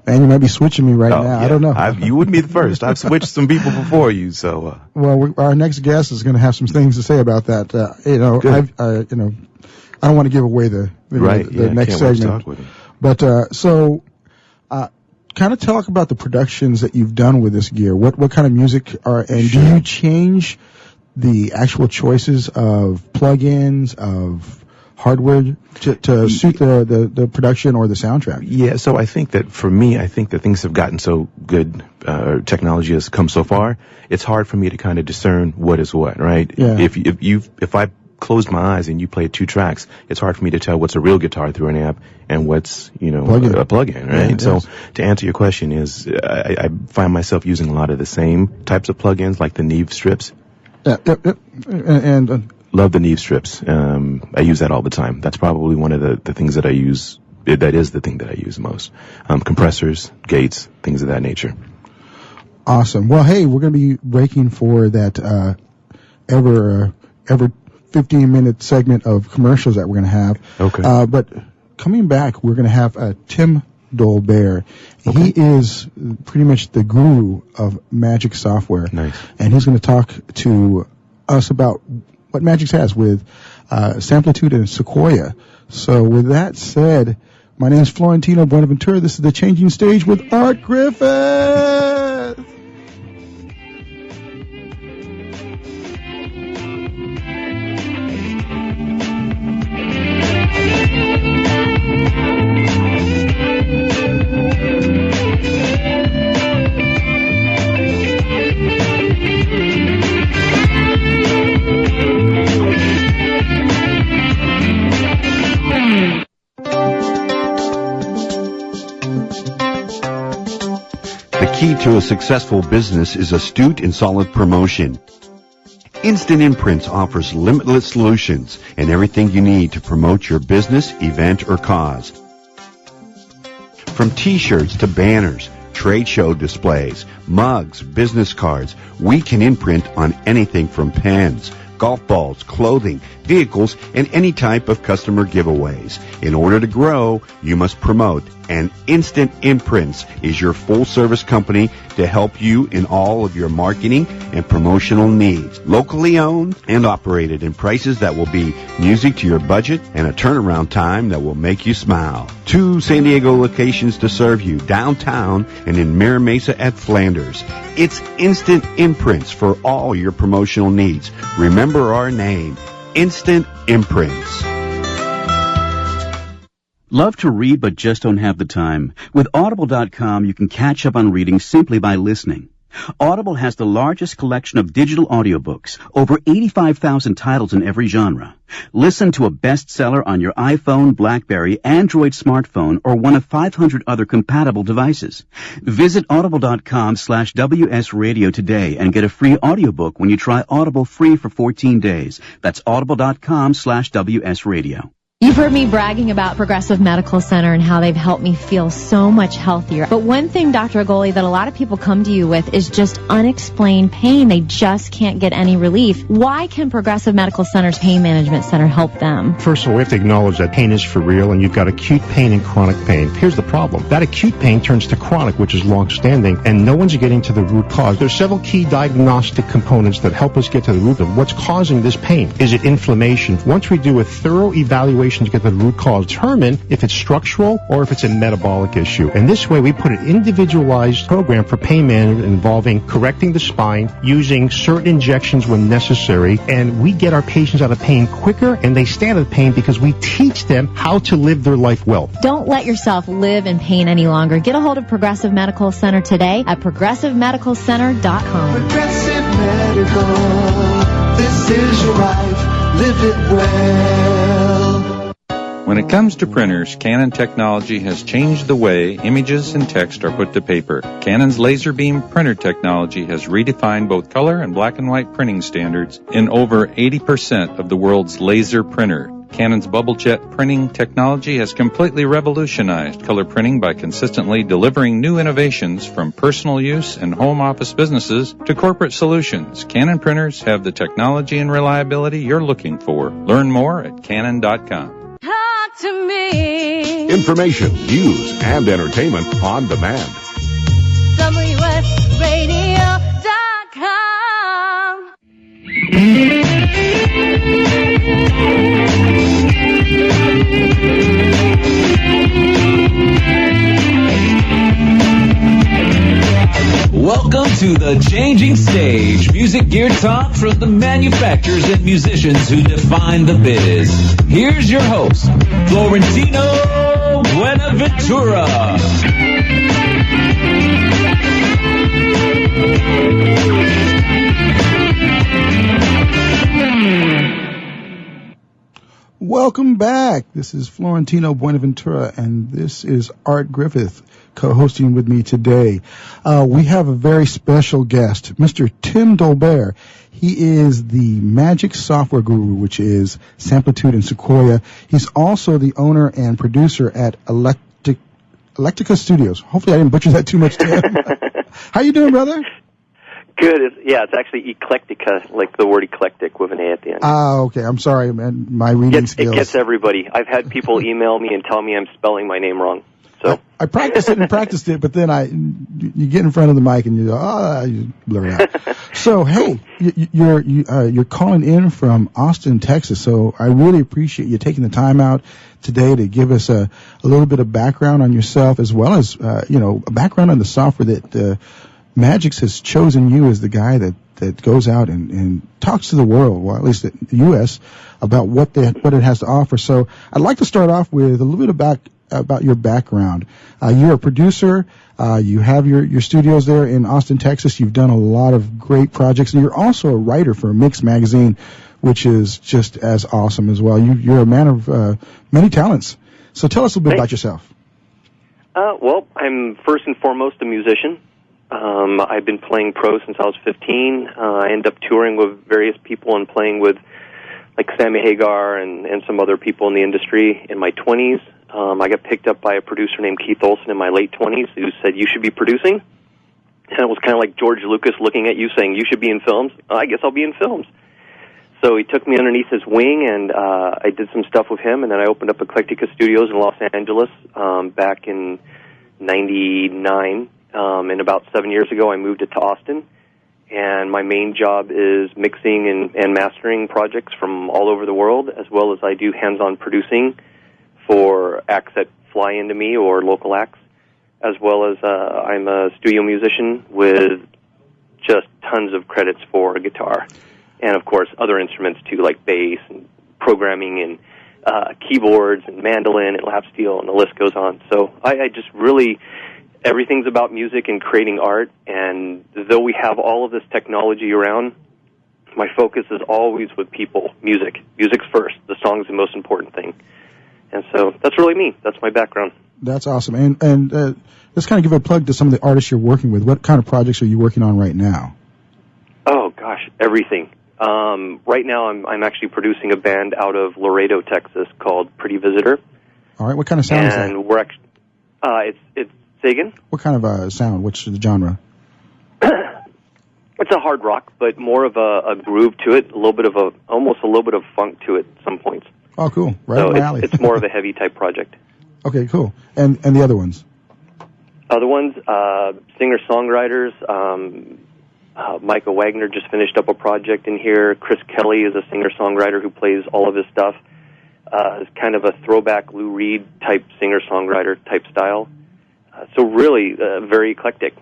[SPEAKER 4] Man, you might be switching me right now.
[SPEAKER 5] Yeah.
[SPEAKER 4] I don't know.
[SPEAKER 5] You wouldn't be the first. I've switched some people before you, so.
[SPEAKER 4] Well, our next guest is going to have some things to say about that. I don't want to give away the next segment. But kind of talk about the productions that you've done with this gear. What kind of music and do you change the actual choices of plugins, of hardware to suit the production or the soundtrack?
[SPEAKER 5] Yeah, so I think that for me, I think that things have gotten so good, technology has come so far, it's hard for me to kind of discern what is what, right?
[SPEAKER 4] Yeah.
[SPEAKER 5] If I closed my eyes and you played 2 tracks, it's hard for me to tell what's a real guitar through an amp and what's, a plug-in, right?
[SPEAKER 4] Yeah,
[SPEAKER 5] so to answer your question is, I find myself using a lot of the same types of plugins, like the Neve strips.
[SPEAKER 4] And
[SPEAKER 5] love the Neve strips. I use that all the time. That's probably one of the things that I use. That is the thing that I use most. Compressors, gates, things of that nature.
[SPEAKER 4] Awesome. Well, hey, we're going to be breaking for that ever 15-minute segment of commercials that we're going to have.
[SPEAKER 5] Okay.
[SPEAKER 4] But coming back, we're going to have Tim Dolbear. Okay. He is pretty much the guru of Magix software.
[SPEAKER 5] Nice.
[SPEAKER 4] And he's going to talk to us about what Magix has with Samplitude and Sequoia. So with that said, my name is Florentino Buenaventura. This is The Changing Stage with Art Griffith.
[SPEAKER 12] The key to a successful business is astute and solid promotion. Instant Imprints offers limitless solutions and everything you need to promote your business, event, or cause. From t-shirts to banners, trade show displays, mugs, business cards, we can imprint on anything from pens, golf balls, clothing, vehicles, and any type of customer giveaways. In order to grow, you must promote, and Instant Imprints is your full-service company to help you in all of your marketing and promotional needs. Locally owned and operated, in prices that will be music to your budget and a turnaround time that will make you smile. 2 San Diego locations to serve you, downtown and in Mira Mesa at Flanders. It's Instant Imprints for all your promotional needs. Remember our name, Instant Imprints.
[SPEAKER 13] Love to read but just don't have the time? With Audible.com, you can catch up on reading simply by listening. Audible has the largest collection of digital audiobooks, over 85,000 titles in every genre. Listen to a bestseller on your iPhone, BlackBerry, Android smartphone, or one of 500 other compatible devices. Visit audible.com/WS Radio today and get a free audiobook when you try Audible free for 14 days. That's audible.com/WS Radio.
[SPEAKER 1] You've heard me bragging about Progressive Medical Center and how they've helped me feel so much healthier. But one thing, Dr. Agoli, that a lot of people come to you with is just unexplained pain. They just can't get any relief. Why can Progressive Medical Center's Pain Management Center help them?
[SPEAKER 6] First of all, we have to acknowledge that pain is for real, and you've got acute pain and chronic pain. Here's the problem. That acute pain turns to chronic, which is long-standing, and no one's getting to the root cause. There's several key diagnostic components that help us get to the root of what's causing this pain. Is it inflammation? Once we do a thorough evaluation to get the root cause, determine if it's structural or if it's a metabolic issue. And this way we put an individualized program for pain management involving correcting the spine, using certain injections when necessary, and we get our patients out of pain quicker, and they stay out of pain because we teach them how to live their life well.
[SPEAKER 1] Don't let yourself live in pain any longer. Get a hold of Progressive Medical Center today at progressivemedicalcenter.com.
[SPEAKER 7] Progressive Medical, this is your life, live it well.
[SPEAKER 14] When it comes to printers, Canon technology has changed the way images and text are put to paper. Canon's laser beam printer technology has redefined both color and black and white printing standards in over 80% of the world's laser printer. Canon's bubble jet printing technology has completely revolutionized color printing by consistently delivering new innovations from personal use and home office businesses to corporate solutions. Canon printers have the technology and reliability you're looking for. Learn more at Canon.com.
[SPEAKER 11] Talk to me.
[SPEAKER 2] Information, news, and entertainment on demand.
[SPEAKER 11] WSRadio.com.
[SPEAKER 3] Welcome to the Changing Stage, music gear talk from the manufacturers and musicians who define the biz. Here's your host, Florentino Buenaventura.
[SPEAKER 4] Welcome back. This is Florentino Buenaventura, and this is Art Griffith co-hosting with me today. We have a very special guest, Mr. Tim Dolbear. He is the magic software guru, which is Samplitude and Sequoia. He's also the owner and producer at Electica Studios. Hopefully I didn't butcher that too much, Tim. How you doing, brother?
[SPEAKER 15] Good. It's actually Eclectica, like the word eclectic with an A at the end.
[SPEAKER 4] Okay. I'm sorry, man. My reading skills.
[SPEAKER 15] It gets everybody. I've had people email me and tell me I'm spelling my name wrong. So
[SPEAKER 4] I practiced it, but then you get in front of the mic and you go, you blur it out. So, hey, you're calling in from Austin, Texas. So I really appreciate you taking the time out today to give us a little bit of background on yourself, as well as, a background on the software that, Magix has chosen you as the guy that goes out and talks to the world, well, at least the U.S., about what it has to offer. So I'd like to start off with a little bit about your background. You're a producer. You have your studios there in Austin, Texas. You've done a lot of great projects, and you're also a writer for Mix Magazine, which is just as awesome as well. You're a man of many talents. So tell us a little bit about yourself.
[SPEAKER 15] Well, I'm first and foremost a musician. I've been playing pro since I was 15. I ended up touring with various people and playing with like Sammy Hagar and some other people in the industry in my 20s. I got picked up by a producer named Keith Olsen in my late 20s who said, "You should be producing." And it was kind of like George Lucas looking at you saying, "You should be in films." I guess I'll be in films. So he took me underneath his wing, and I did some stuff with him, and then I opened up Eclectica Studios in Los Angeles back in 99. And about 7 years ago, I moved it to Austin, and my main job is mixing and mastering projects from all over the world, as well as I do hands-on producing for acts that fly into me or local acts, as well as I'm a studio musician with just tons of credits for guitar, and of course other instruments too, like bass and programming and keyboards and mandolin and lap steel, and the list goes on. So I just really... Everything's about music and creating art, and though we have all of this technology around, my focus is always with people, music. Music's first. The song's the most important thing. And so that's really me. That's my background.
[SPEAKER 4] That's awesome. And let's kind of give a plug to some of the artists you're working with. What kind of projects are you working on right now?
[SPEAKER 15] Oh, gosh, everything. Right now I'm actually producing a band out of Laredo, Texas called Pretty Visitor.
[SPEAKER 4] All right. What kind of sound is that?
[SPEAKER 15] And we're actually... It's Say again?
[SPEAKER 4] What kind of sound? What's the genre?
[SPEAKER 15] It's a hard rock, but more of a groove to it, almost a little bit of funk to it at some points.
[SPEAKER 4] Oh, cool. Right
[SPEAKER 15] so
[SPEAKER 4] up my alley.
[SPEAKER 15] It's more of a heavy type project.
[SPEAKER 4] Okay, cool. And the other ones?
[SPEAKER 15] Other ones, singer-songwriters. Micah Wagner just finished up a project in here. Chris Kelly is a singer-songwriter who plays all of his stuff. It's kind of a throwback Lou Reed type singer-songwriter type style. So really, very eclectic.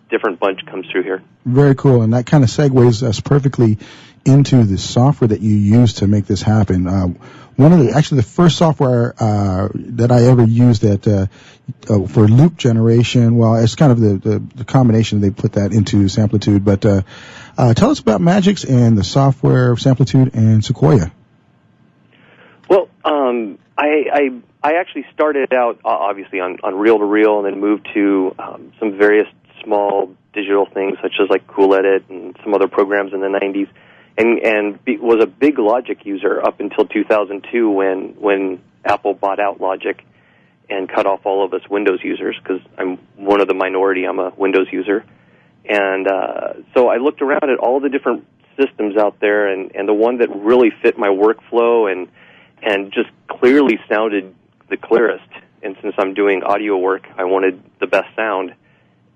[SPEAKER 15] Different bunch comes through here.
[SPEAKER 4] Very cool, and that kind of segues us perfectly into the software that you use to make this happen. The first software that I ever used for loop generation. Well, it's kind of the combination. They put that into Samplitude. But tell us about Magix and the software of Samplitude and Sequoia.
[SPEAKER 15] Well, I actually started out obviously on reel-to-reel, and then moved to some various small digital things such as like Cool Edit and some other programs in the 90s, and was a big Logic user up until 2002 when Apple bought out Logic and cut off all of us Windows users, because I'm one of the minority. I'm a Windows user. And so I looked around at all the different systems out there, and the one that really fit my workflow and just clearly sounded the clearest, and since I'm doing audio work, I wanted the best sound,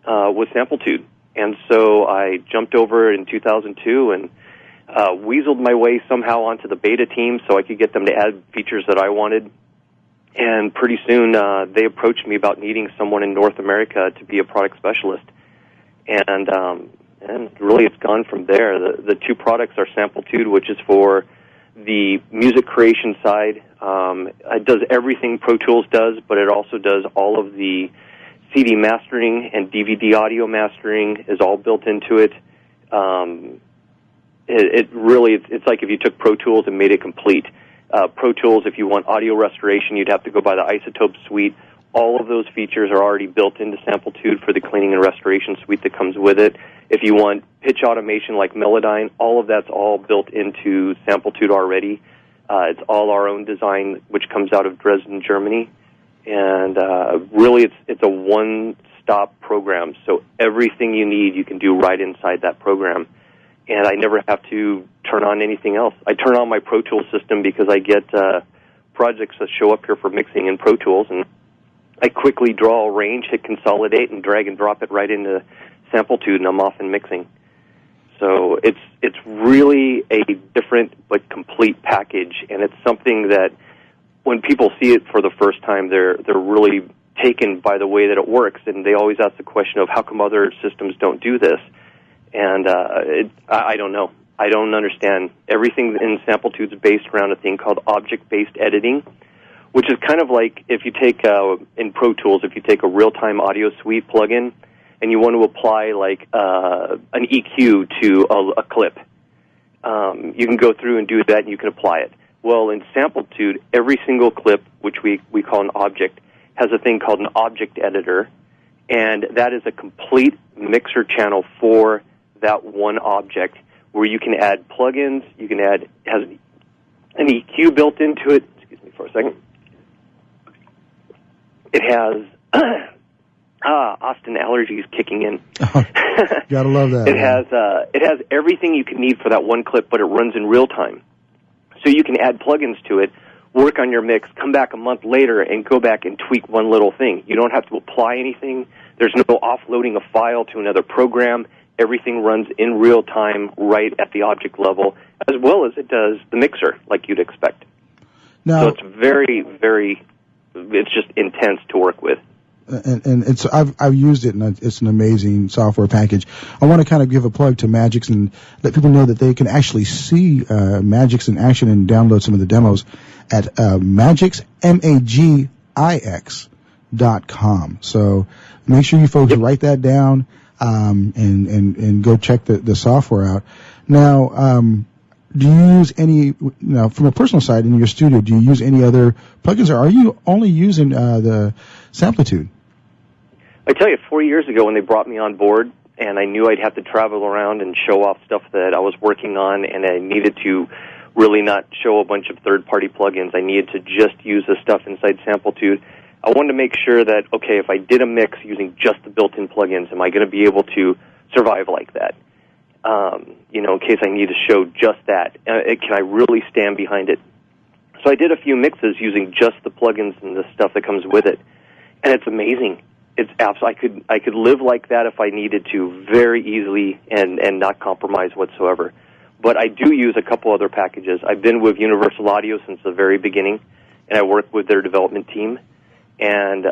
[SPEAKER 15] was Samplitude. And so I jumped over in 2002 and weaseled my way somehow onto the beta team so I could get them to add features that I wanted. And pretty soon they approached me about needing someone in North America to be a product specialist. And really it's gone from there. The two products are Samplitude, which is for the music creation side. It does everything Pro Tools does, but it also does all of the CD mastering and DVD audio mastering is all built into it. It's like if you took Pro Tools and made it complete. Pro Tools, if you want audio restoration, you'd have to go by the Isotope suite. All of those features are already built into Samplitude for the cleaning and restoration suite that comes with it. If you want pitch automation like Melodyne, all of that's all built into Samplitude already. It's all our own design, which comes out of Dresden, Germany. And really, it's a one-stop program. So everything you need, you can do right inside that program. And I never have to turn on anything else. I turn on my Pro Tools system because I get projects that show up here for mixing in Pro Tools, and I quickly draw a range, hit consolidate, and drag and drop it right into Samplitude, and I'm off and mixing. So it's really a different but complete package, and it's something that when people see it for the first time, they're really taken by the way that it works, and they always ask the question of how come other systems don't do this. And I don't know. I don't understand. Everything in Samplitude is based around a thing called object-based editing, which is kind of like if you take, in Pro Tools, if you take a real-time audio suite plugin and you want to apply like an EQ to a clip, you can go through and do that and you can apply it. Well, in Samplitude, every single clip, which we call an object, has a thing called an object editor, and that is a complete mixer channel for that one object, where you can add plugins, you can add, has an EQ built into it. Excuse me for a second. It has, Austin allergies kicking in.
[SPEAKER 4] Gotta love that.
[SPEAKER 15] It has everything you can need for that one clip, but it runs in real time. So you can add plugins to it, work on your mix, come back a month later, and go back and tweak one little thing. You don't have to apply anything. There's no offloading a file to another program. Everything runs in real time right at the object level, as well as it does the mixer, like you'd expect.
[SPEAKER 4] Now,
[SPEAKER 15] so it's very, very, it's just intense to work with.
[SPEAKER 4] And it's I've used it, and it's an amazing software package. I want to kind of give a plug to Magix and let people know that they can actually see Magix in action and download some of the demos at Magix, MAGIX.com. So make sure you folks write that down and go check the software out. Now, do you use any, now from a personal side in your studio, do you use any other plugins, or are you only using the Samplitude?
[SPEAKER 15] I tell you, 4 years ago when they brought me on board, and I knew I'd have to travel around and show off stuff that I was working on, and I needed to really not show a bunch of third-party plugins. I needed to just use the stuff inside Samplitude. I wanted to make sure that, okay, if I did a mix using just the built-in plugins, am I going to be able to survive like that? In case I need to show just that. Can I really stand behind it? So I did a few mixes using just the plugins and the stuff that comes with it, and it's amazing. It's absolutely, I could live like that if I needed to very easily and not compromise whatsoever. But I do use a couple other packages. I've been with Universal Audio since the very beginning, and I work with their development team. And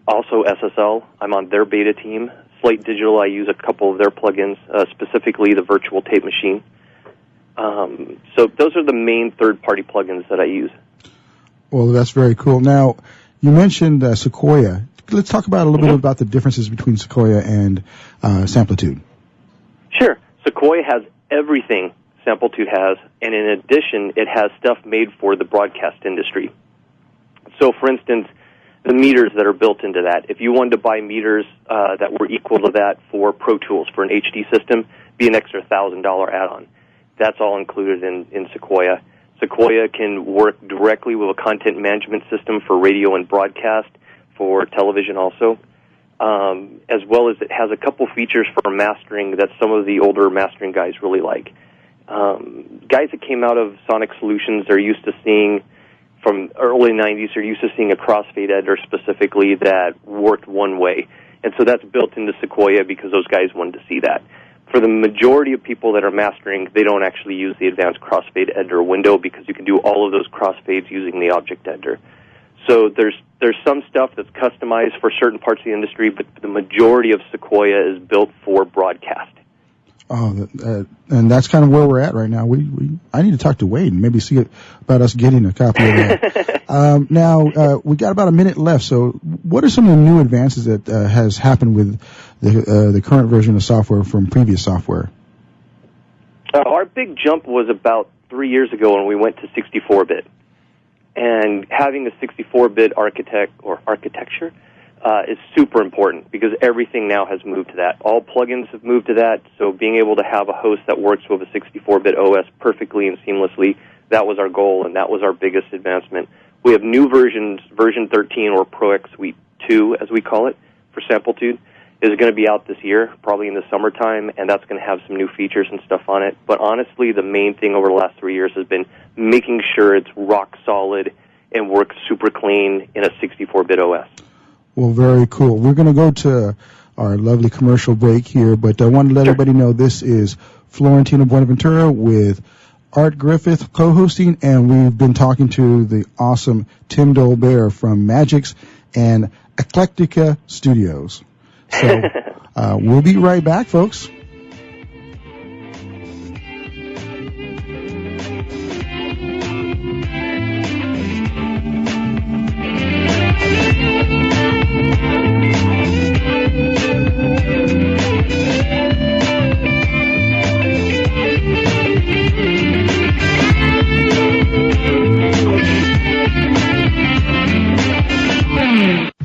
[SPEAKER 15] also SSL, I'm on their beta team. Slate Digital, I use a couple of their plugins, specifically the virtual tape machine. So those are the main third-party plugins that I use.
[SPEAKER 4] Well, that's very cool. Now, you mentioned Sequoia. Let's talk about a little bit about the differences between Sequoia and Samplitude.
[SPEAKER 15] Sure. Sequoia has everything Samplitude has, and in addition, it has stuff made for the broadcast industry. So, for instance, the meters that are built into that. If you wanted to buy meters that were equal to that for Pro Tools, for an HD system, be an extra $1,000 add-on. That's all included in Sequoia. Sequoia can work directly with a content management system for radio and broadcast, for television also, as well as it has a couple features for mastering that some of the older mastering guys really like. Guys that came out of Sonic Solutions are used to seeing, from early 90s, are used to seeing a crossfade editor specifically that worked one way. And so that's built into Sequoia because those guys wanted to see that. For the majority of people that are mastering, they don't actually use the advanced crossfade editor window because you can do all of those crossfades using the object editor. So there's some stuff that's customized for certain parts of the industry, but the majority of Sequoia is built for broadcast.
[SPEAKER 4] Oh, and that's kind of where we're at right now. I need to talk to Wade and maybe see about us getting a copy of that. Now, we got about a minute left. So, what are some of the new advances that has happened with the current version of software from previous software?
[SPEAKER 15] Our big jump was about 3 years ago when we went to 64-bit, and having a 64-bit architecture is super important because everything now has moved to that. All plugins have moved to that, so being able to have a host that works with a 64-bit OS perfectly and seamlessly, that was our goal, and that was our biggest advancement. We have new versions, version 13 or Pro X Suite 2, as we call it, for Samplitude, is going to be out this year, probably in the summertime, and that's going to have some new features and stuff on it. But honestly, the main thing over the last 3 years has been making sure it's rock solid and works super clean in a 64-bit OS.
[SPEAKER 4] Well, very cool. We're going to go to our lovely commercial break here, but I want to let everybody know this is Florentino Buenaventura with Art Griffith co-hosting, and we've been talking to the awesome Tim Dolbear from Magix and Eclectica Studios. So we'll be right back, folks.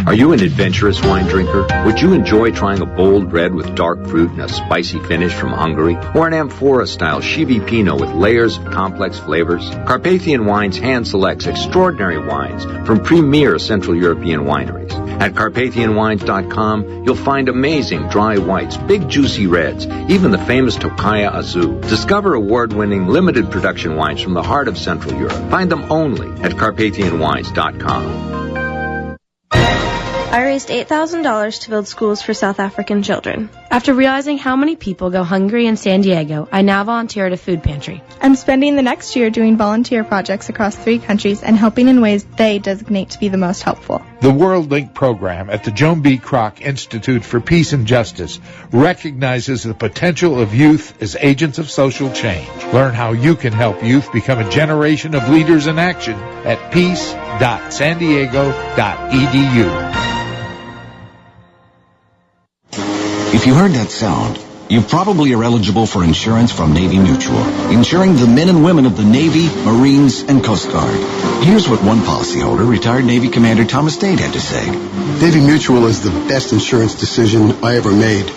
[SPEAKER 16] Are you an adventurous wine drinker? Would you enjoy trying a bold red with dark fruit and a spicy finish from Hungary? Or an amphora-style Chivi Pinot with layers of complex flavors? Carpathian Wines hand selects extraordinary wines from premier Central European wineries. At CarpathianWines.com, you'll find amazing dry whites, big juicy reds, even the famous Tokaja Azul. Discover award-winning limited production wines from the heart of Central Europe. Find them only at CarpathianWines.com.
[SPEAKER 17] I raised $8,000 to build schools for South African children. After realizing how many people go hungry in San Diego, I now volunteer at a food pantry.
[SPEAKER 18] I'm spending the next year doing volunteer projects across 3 countries and helping in ways they designate to be the most helpful.
[SPEAKER 19] The World Link program at the Joan B. Kroc Institute for Peace and Justice recognizes the potential of youth as agents of social change. Learn how you can help youth become a generation of leaders in action at peace.sandiego.edu.
[SPEAKER 9] If you heard that sound, you probably are eligible for insurance from Navy Mutual, insuring the men and women of the Navy, Marines, and Coast Guard. Here's what one policyholder, retired Navy Commander Thomas Dade, had to say.
[SPEAKER 20] Navy Mutual is the best insurance decision I ever made.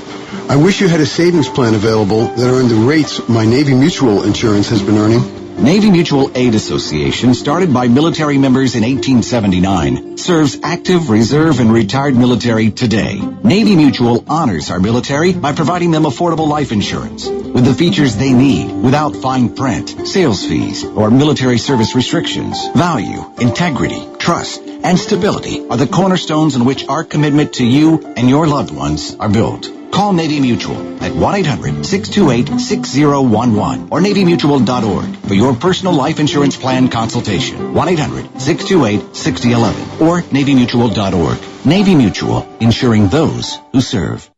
[SPEAKER 20] I wish you had a savings plan available that earned the rates my Navy Mutual insurance has been earning.
[SPEAKER 9] Navy Mutual Aid Association, started by military members in 1879, serves active, reserve, and retired military today. Navy Mutual honors our military by providing them affordable life insurance with the features they need without fine print, sales fees, or military service restrictions. Value, integrity, trust, and stability are the cornerstones on which our commitment to you and your loved ones are built. Call Navy Mutual at 1-800-628-6011 or NavyMutual.org for your personal life insurance plan consultation. 1-800-628-6011 or NavyMutual.org. Navy Mutual, insuring those who serve.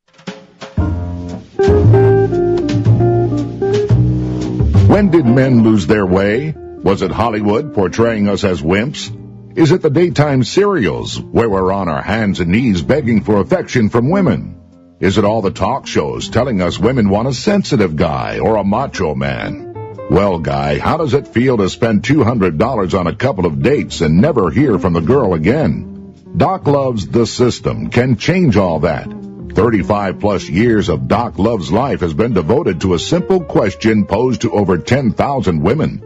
[SPEAKER 21] When did men lose their way? Was it Hollywood portraying us as wimps? Is it the daytime serials where we're on our hands and knees begging for affection from women? Is it all the talk shows telling us women want a sensitive guy or a macho man? Well, Guy, how does it feel to spend $200 on a couple of dates and never hear from the girl again? Doc Loves the System can change all that. 35 plus years of Doc Loves life has been devoted to a simple question posed to over 10,000 women.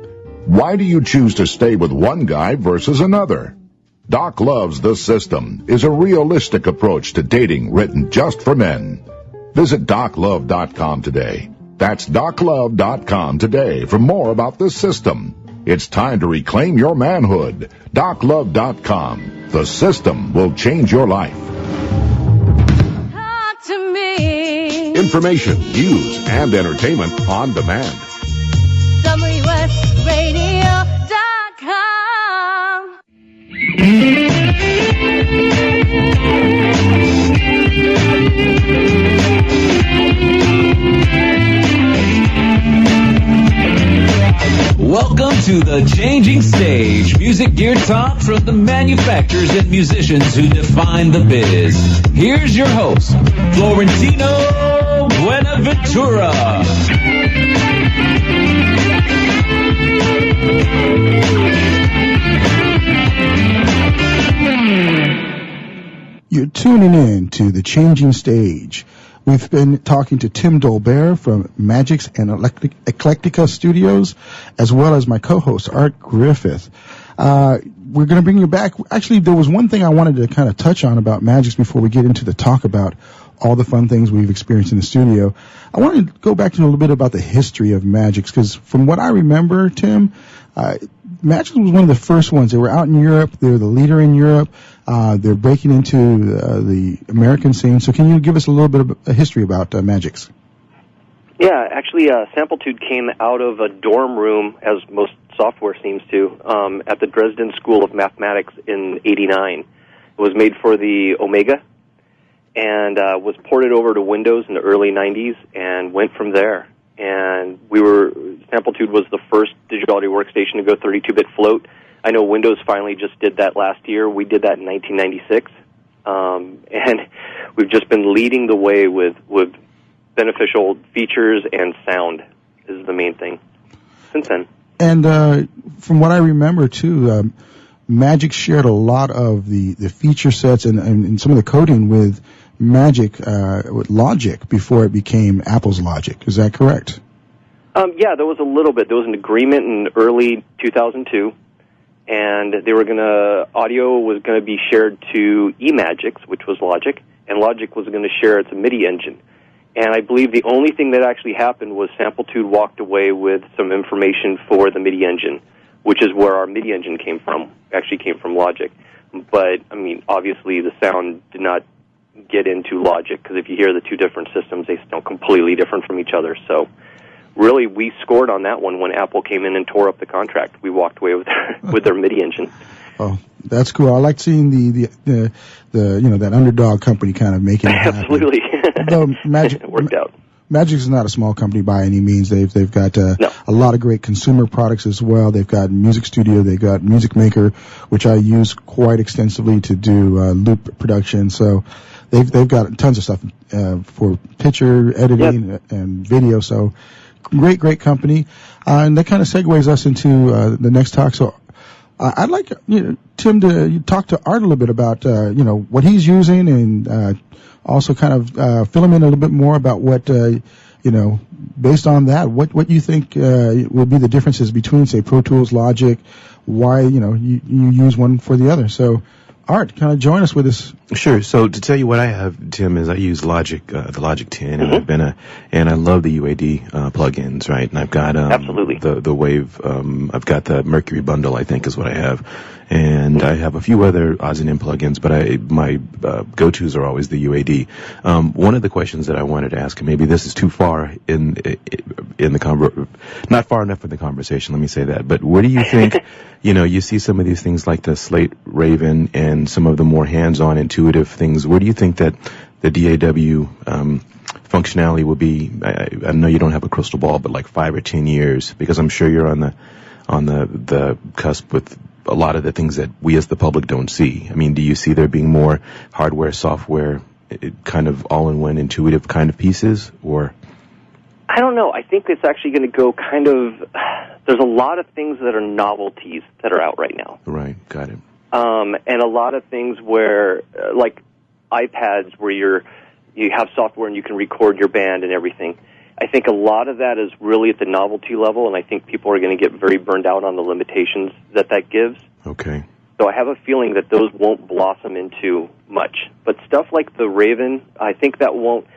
[SPEAKER 21] Why do you choose to stay with one guy versus another? Doc Loves the System is a realistic approach to dating written just for men. Visit DocLove.com today. That's DocLove.com today for more about this system. It's time to reclaim your manhood. DocLove.com. The system will change your life.
[SPEAKER 11] Talk to me.
[SPEAKER 21] Information, news, and entertainment on demand.
[SPEAKER 11] WSRadio.com.
[SPEAKER 3] Welcome to the Changing Stage, music gear talk from the manufacturers and musicians who define the biz. Here's your host, Florentino Buenaventura.
[SPEAKER 4] You're tuning in to the Changing Stage. We've been talking to Tim Dolbear from Magix and Eclectica Studios, as well as my co-host, Art Griffith. We're going to bring you back. Actually, there was one thing I wanted to kind of touch on about Magix before we get into the talk about all the fun things we've experienced in the studio. I wanted to go back to a little bit about the history of Magix, because from what I remember, Tim, Magix was one of the first ones. They were out in Europe. They were the leader in Europe. They're breaking into the American scene. So can you give us a little bit of a history about Magix?
[SPEAKER 15] Yeah, actually, Samplitude came out of a dorm room, as most software seems to, at the Dresden School of Mathematics in '89. It was made for the Omega and was ported over to Windows in the early '90s and went from there. And Samplitude was the first digital audio workstation to go 32-bit float. I know Windows finally just did that last year. We did that in 1996. And we've just been leading the way with beneficial features and sound is the main thing since then. And
[SPEAKER 4] from what I remember, too, Magix shared a lot of the feature sets and some of the coding with with Logic before it became Apple's Logic. Is that correct?
[SPEAKER 15] Yeah, there was a little bit. There was an agreement in early 2002, and audio was going to be shared to eMagix, which was Logic, and Logic was going to share its MIDI engine. And I believe the only thing that actually happened was Samplitude walked away with some information for the MIDI engine, which is where our MIDI engine came from Logic. But, I mean, obviously the sound did not get into Logic, because if you hear the two different systems, they sound completely different from each other. So really, we scored on that one when Apple came in and tore up the contract. We walked away with their MIDI engine.
[SPEAKER 4] Oh, that's cool. I like seeing the that underdog company kind of making it happen.
[SPEAKER 15] Absolutely.
[SPEAKER 4] It
[SPEAKER 15] worked out.
[SPEAKER 4] Magix is not a small company by any means. They've got a lot of great consumer products as well. They've got Music Studio, they've got Music Maker, which I use quite extensively to do loop production. So they've got tons of stuff for picture editing and video. So great company. And that kind of segues us into the next talk. So I'd like Tim to talk to Art a little bit about what he's using, and also kind of fill him in a little bit more about what based on that, what you think will be the differences between, say, Pro Tools, Logic, why you use one for the other. So Art, kind of join us with this.
[SPEAKER 5] Sure. So to tell you what I have, Tim, is I use Logic, the Logic 10, and and I love the UAD plugins, right? And I've got
[SPEAKER 15] absolutely
[SPEAKER 5] the Wave. I've got the Mercury bundle, I think, is what I have, and I have a few other odds and ends plugins, but my go-tos are always the UAD. One of the questions that I wanted to ask, and maybe this is too far in the not far enough in the conversation. Let me say that. But where do you think? You see some of these things like the Slate Raven and some of the more hands-on intuitive things. Where do you think that the DAW functionality will be? I know you don't have a crystal ball, but like 5 or 10 years, because I'm sure you're on the cusp with a lot of the things that we as the public don't see. I mean, do you see there being more hardware, software, kind of all-in-one intuitive kind of pieces, or?
[SPEAKER 15] I don't know. I think it's actually going to go kind of. There's a lot of things that are novelties that are out right now.
[SPEAKER 5] Right, got it.
[SPEAKER 15] And a lot of things where, like iPads, where you have software and you can record your band and everything. I think a lot of that is really at the novelty level, and I think people are going to get very burned out on the limitations that gives.
[SPEAKER 5] Okay.
[SPEAKER 15] So I have a feeling that those won't blossom into much. But stuff like the Raven, I think that won't.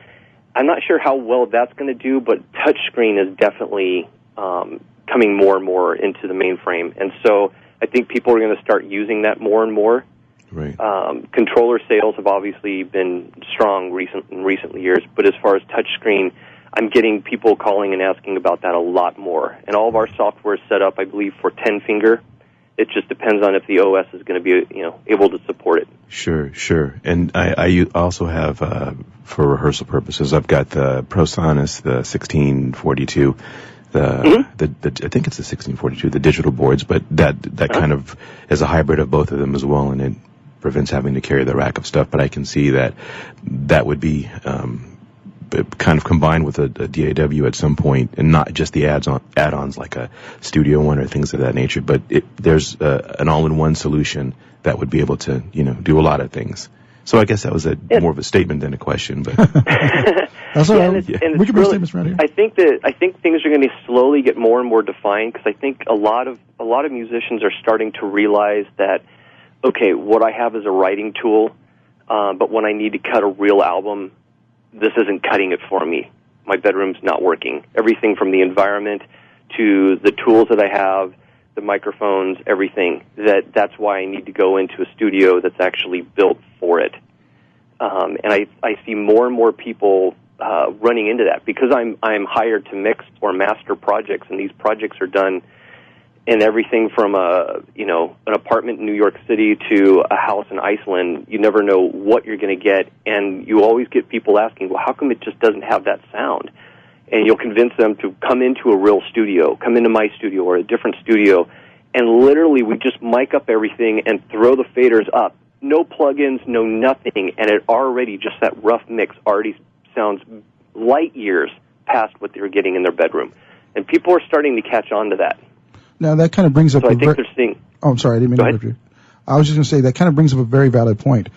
[SPEAKER 15] I'm not sure how well that's going to do, but touchscreen is definitely coming more and more into the mainframe. And so I think people are going to start using that more and more.
[SPEAKER 5] Right.
[SPEAKER 15] Controller sales have obviously been strong in recent years, but as far as touchscreen, I'm getting people calling and asking about that a lot more. And all of our software is set up, I believe, for 10-finger. It just depends on if the OS is going to be, able to support it.
[SPEAKER 5] Sure. And I also have, for rehearsal purposes, I've got the ProSonus, the 1642, I think it's the 1642, the digital boards, but that kind of is a hybrid of both of them as well, and it prevents having to carry the rack of stuff. But I can see that would be kind of combined with a DAW at some point, and not just the add-ons like a Studio One or things of that nature, but there's an all-in-one solution that would be able to, do a lot of things. So I guess that was more of a statement than a question, but
[SPEAKER 4] that's all right. We can make statements around here.
[SPEAKER 15] I think things are going to slowly get more and more defined, because I think a lot of musicians are starting to realize that, okay, what I have is a writing tool, but when I need to cut a real album, this isn't cutting it for me. My bedroom's not working. Everything from the environment to the tools that I have, the microphones, everything, that's why I need to go into a studio that's actually built for it. And I see more and more people running into that, because I'm hired to mix or master projects, and these projects are done in everything from an apartment in New York City to a house in Iceland. You never know what you're going to get, and you always get people asking, well, how come it just doesn't have that sound? And you'll convince them to come into a real studio, come into my studio or a different studio, and literally we just mic up everything and throw the faders up. No plugins, no nothing, and it already, just that rough mix already sounds light years past what they were getting in their bedroom. And people are starting to catch on to that.
[SPEAKER 4] Now that kind of brings up.
[SPEAKER 15] So I think they're seeing.
[SPEAKER 4] Oh, I'm sorry, I didn't mean to interrupt you. I was just going to say that kind of brings up a very valid point.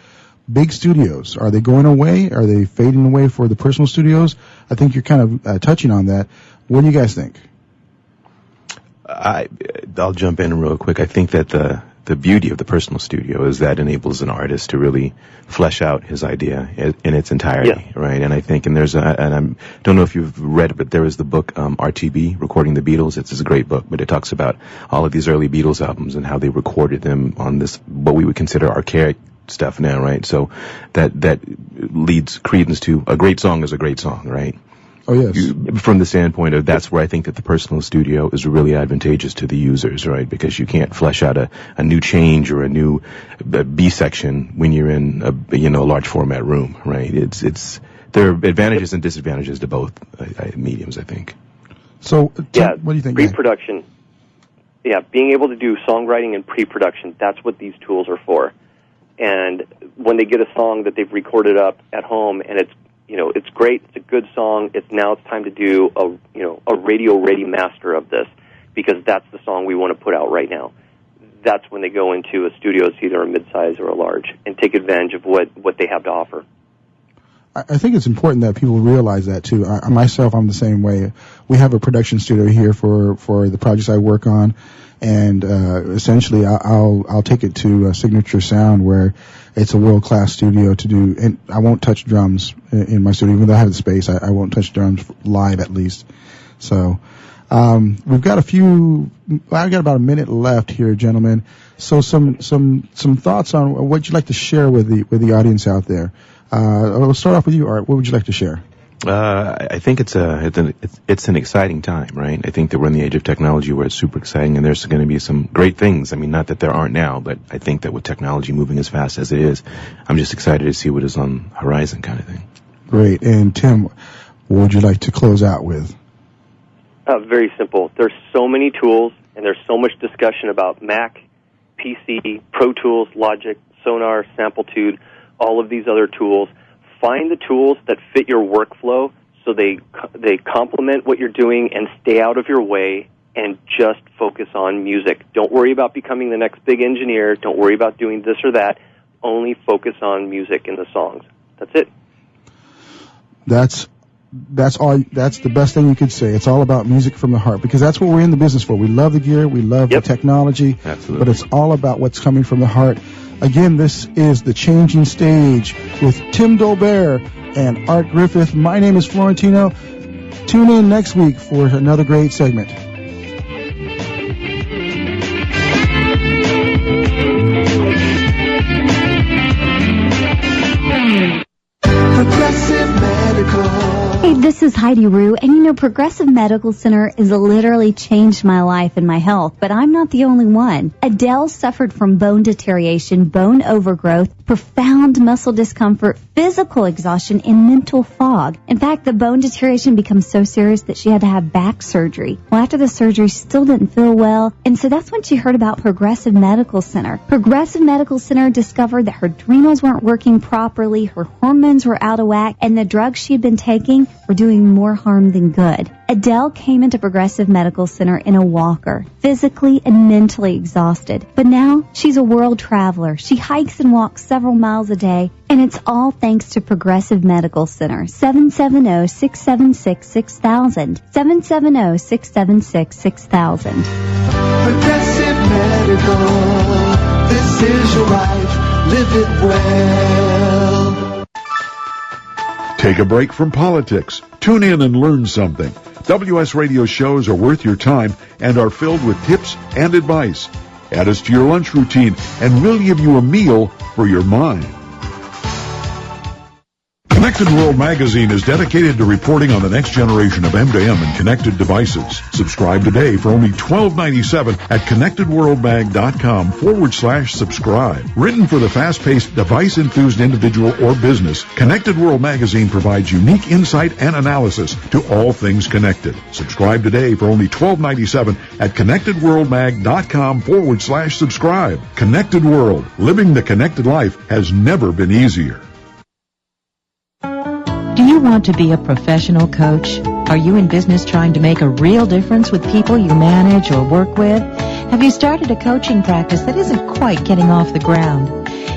[SPEAKER 4] Big studios, are they going away? Are they fading away for the personal studios? I think you're kind of touching on that. What do you guys think?
[SPEAKER 5] I'll jump in real quick. I think that the beauty of the personal studio is that enables an artist to really flesh out his idea in its entirety, right? And I think, and I don't know if you've read it, but there is the book RTB, Recording the Beatles. It's a great book, but it talks about all of these early Beatles albums and how they recorded them on this, what we would consider archaic stuff now, right? So that leads credence to a great song is a great song, right?
[SPEAKER 4] Oh, yes.
[SPEAKER 5] From the standpoint of, that's where I think that the personal studio is really advantageous to the users, right? Because you can't flesh out a new change or a new B section when you're in a large format room, right? There are advantages and disadvantages to both mediums, I think.
[SPEAKER 4] So, what do you think?
[SPEAKER 15] Pre-production. Yeah, being able to do songwriting and pre-production, that's what these tools are for. And when they get a song that they've recorded up at home and it's great, it's a good song, it's time to do a radio-ready master of this, because that's the song we want to put out right now. That's when they go into a studio, it's either a mid-size or a large, and take advantage of what they have to offer.
[SPEAKER 4] I think it's important that people realize that too. Myself, I'm the same way. We have a production studio here for the projects I work on, and essentially I'll take it to a Signature Sound, where it's a world-class studio to do, and I won't touch drums in my studio, even though I have the space. I won't touch drums live, at least. So we've got I've got about a minute left here, gentlemen. So some thoughts on what you'd like to share with the audience out there. We'll start off with you, Art. What would you like to share?
[SPEAKER 5] I think it's an exciting time, right? I think that we're in the age of technology where it's super exciting, and there's going to be some great things. I mean, not that there aren't now, but I think that with technology moving as fast as it is, I'm just excited to see what is on the horizon, kind of thing.
[SPEAKER 4] Great. And Tim, what would you like to close out with?
[SPEAKER 15] Very simple. There's so many tools, and there's so much discussion about Mac, PC, Pro Tools, Logic, Sonar, Samplitude, all of these other tools. Find the tools that fit your workflow, so they complement what you're doing and stay out of your way and just focus on music. Don't worry about becoming the next big engineer. Don't worry about doing this or that. Only focus on music and the songs. That's it.
[SPEAKER 4] That's the best thing you could say. It's all about music from the heart, because that's what we're in the business for. We love the gear, we love the technology, but it's all about what's coming from the heart. Again, this is The Changing Stage with Tim Dolbear and Art Griffith. My name is Florentino. Tune in next week for another great segment.
[SPEAKER 7] Progressive Medical.
[SPEAKER 8] Hey, this is Heidi Rue, and you know, Progressive Medical Center has literally changed my life and my health, but I'm not the only one. Adele suffered from bone deterioration, bone overgrowth, profound muscle discomfort, physical exhaustion, and mental fog. In fact, the bone deterioration became so serious that she had to have back surgery. Well, after the surgery, she still didn't feel well, and so that's when she heard about Progressive Medical Center. Progressive Medical Center discovered that her adrenals weren't working properly, her hormones were out of whack, and the drugs she had been taking were doing more harm than good. Adele came into Progressive Medical Center in a walker, physically and mentally exhausted. But now she's a world traveler. She hikes and walks several miles a day, and it's all thanks to Progressive Medical Center. 770-676-6000. 770-676-6000.
[SPEAKER 7] Progressive Medical. This is your life. Live it well.
[SPEAKER 2] Take a break from politics. Tune in and learn something. WS Radio shows are worth your time and are filled with tips and advice. Add us to your lunch routine, and we'll give you a meal for your mind. Connected World Magazine is dedicated to reporting on the next generation of M2M and connected devices. Subscribe today for only $12.97 at connectedworldmag.com/subscribe. Written for the fast-paced, device-enthused individual or business, Connected World Magazine provides unique insight and analysis to all things connected. Subscribe today for only $12.97 at connectedworldmag.com/subscribe. Connected World. Living the connected life has never been easier.
[SPEAKER 10] Do you want to be a professional coach? Are you in business trying to make a real difference with people you manage or work with? Have you started a coaching practice that isn't quite getting off the ground?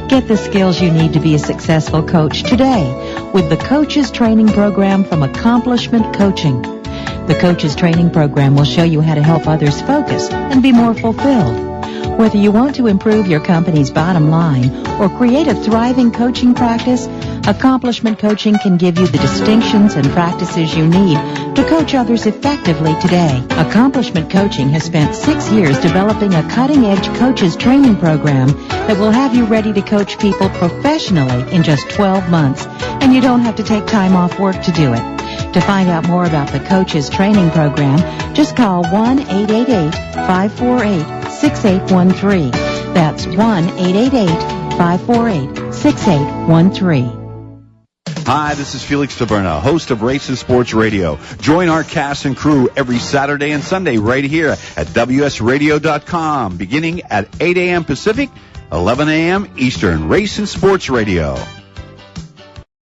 [SPEAKER 10] Get the skills you need to be a successful coach today with the Coaches Training Program from Accomplishment Coaching. The Coaches Training Program will show you how to help others focus and be more fulfilled. Whether you want to improve your company's bottom line or create a thriving coaching practice, Accomplishment Coaching can give you the distinctions and practices you need to coach others effectively today. Accomplishment Coaching has spent 6 years developing a cutting-edge coaches training program that will have you ready to coach people professionally in just 12 months, and you don't have to take time off work to do it. To find out more about the Coaches Training Program, just call 1-888-548-6813. That's 1-888-548-6813.
[SPEAKER 12] Hi, this is Felix Taberna, host of Race and Sports Radio. Join our cast and crew every Saturday and Sunday right here at WSRadio.com, beginning at 8 a.m. Pacific, 11 a.m. Eastern. Race and Sports Radio.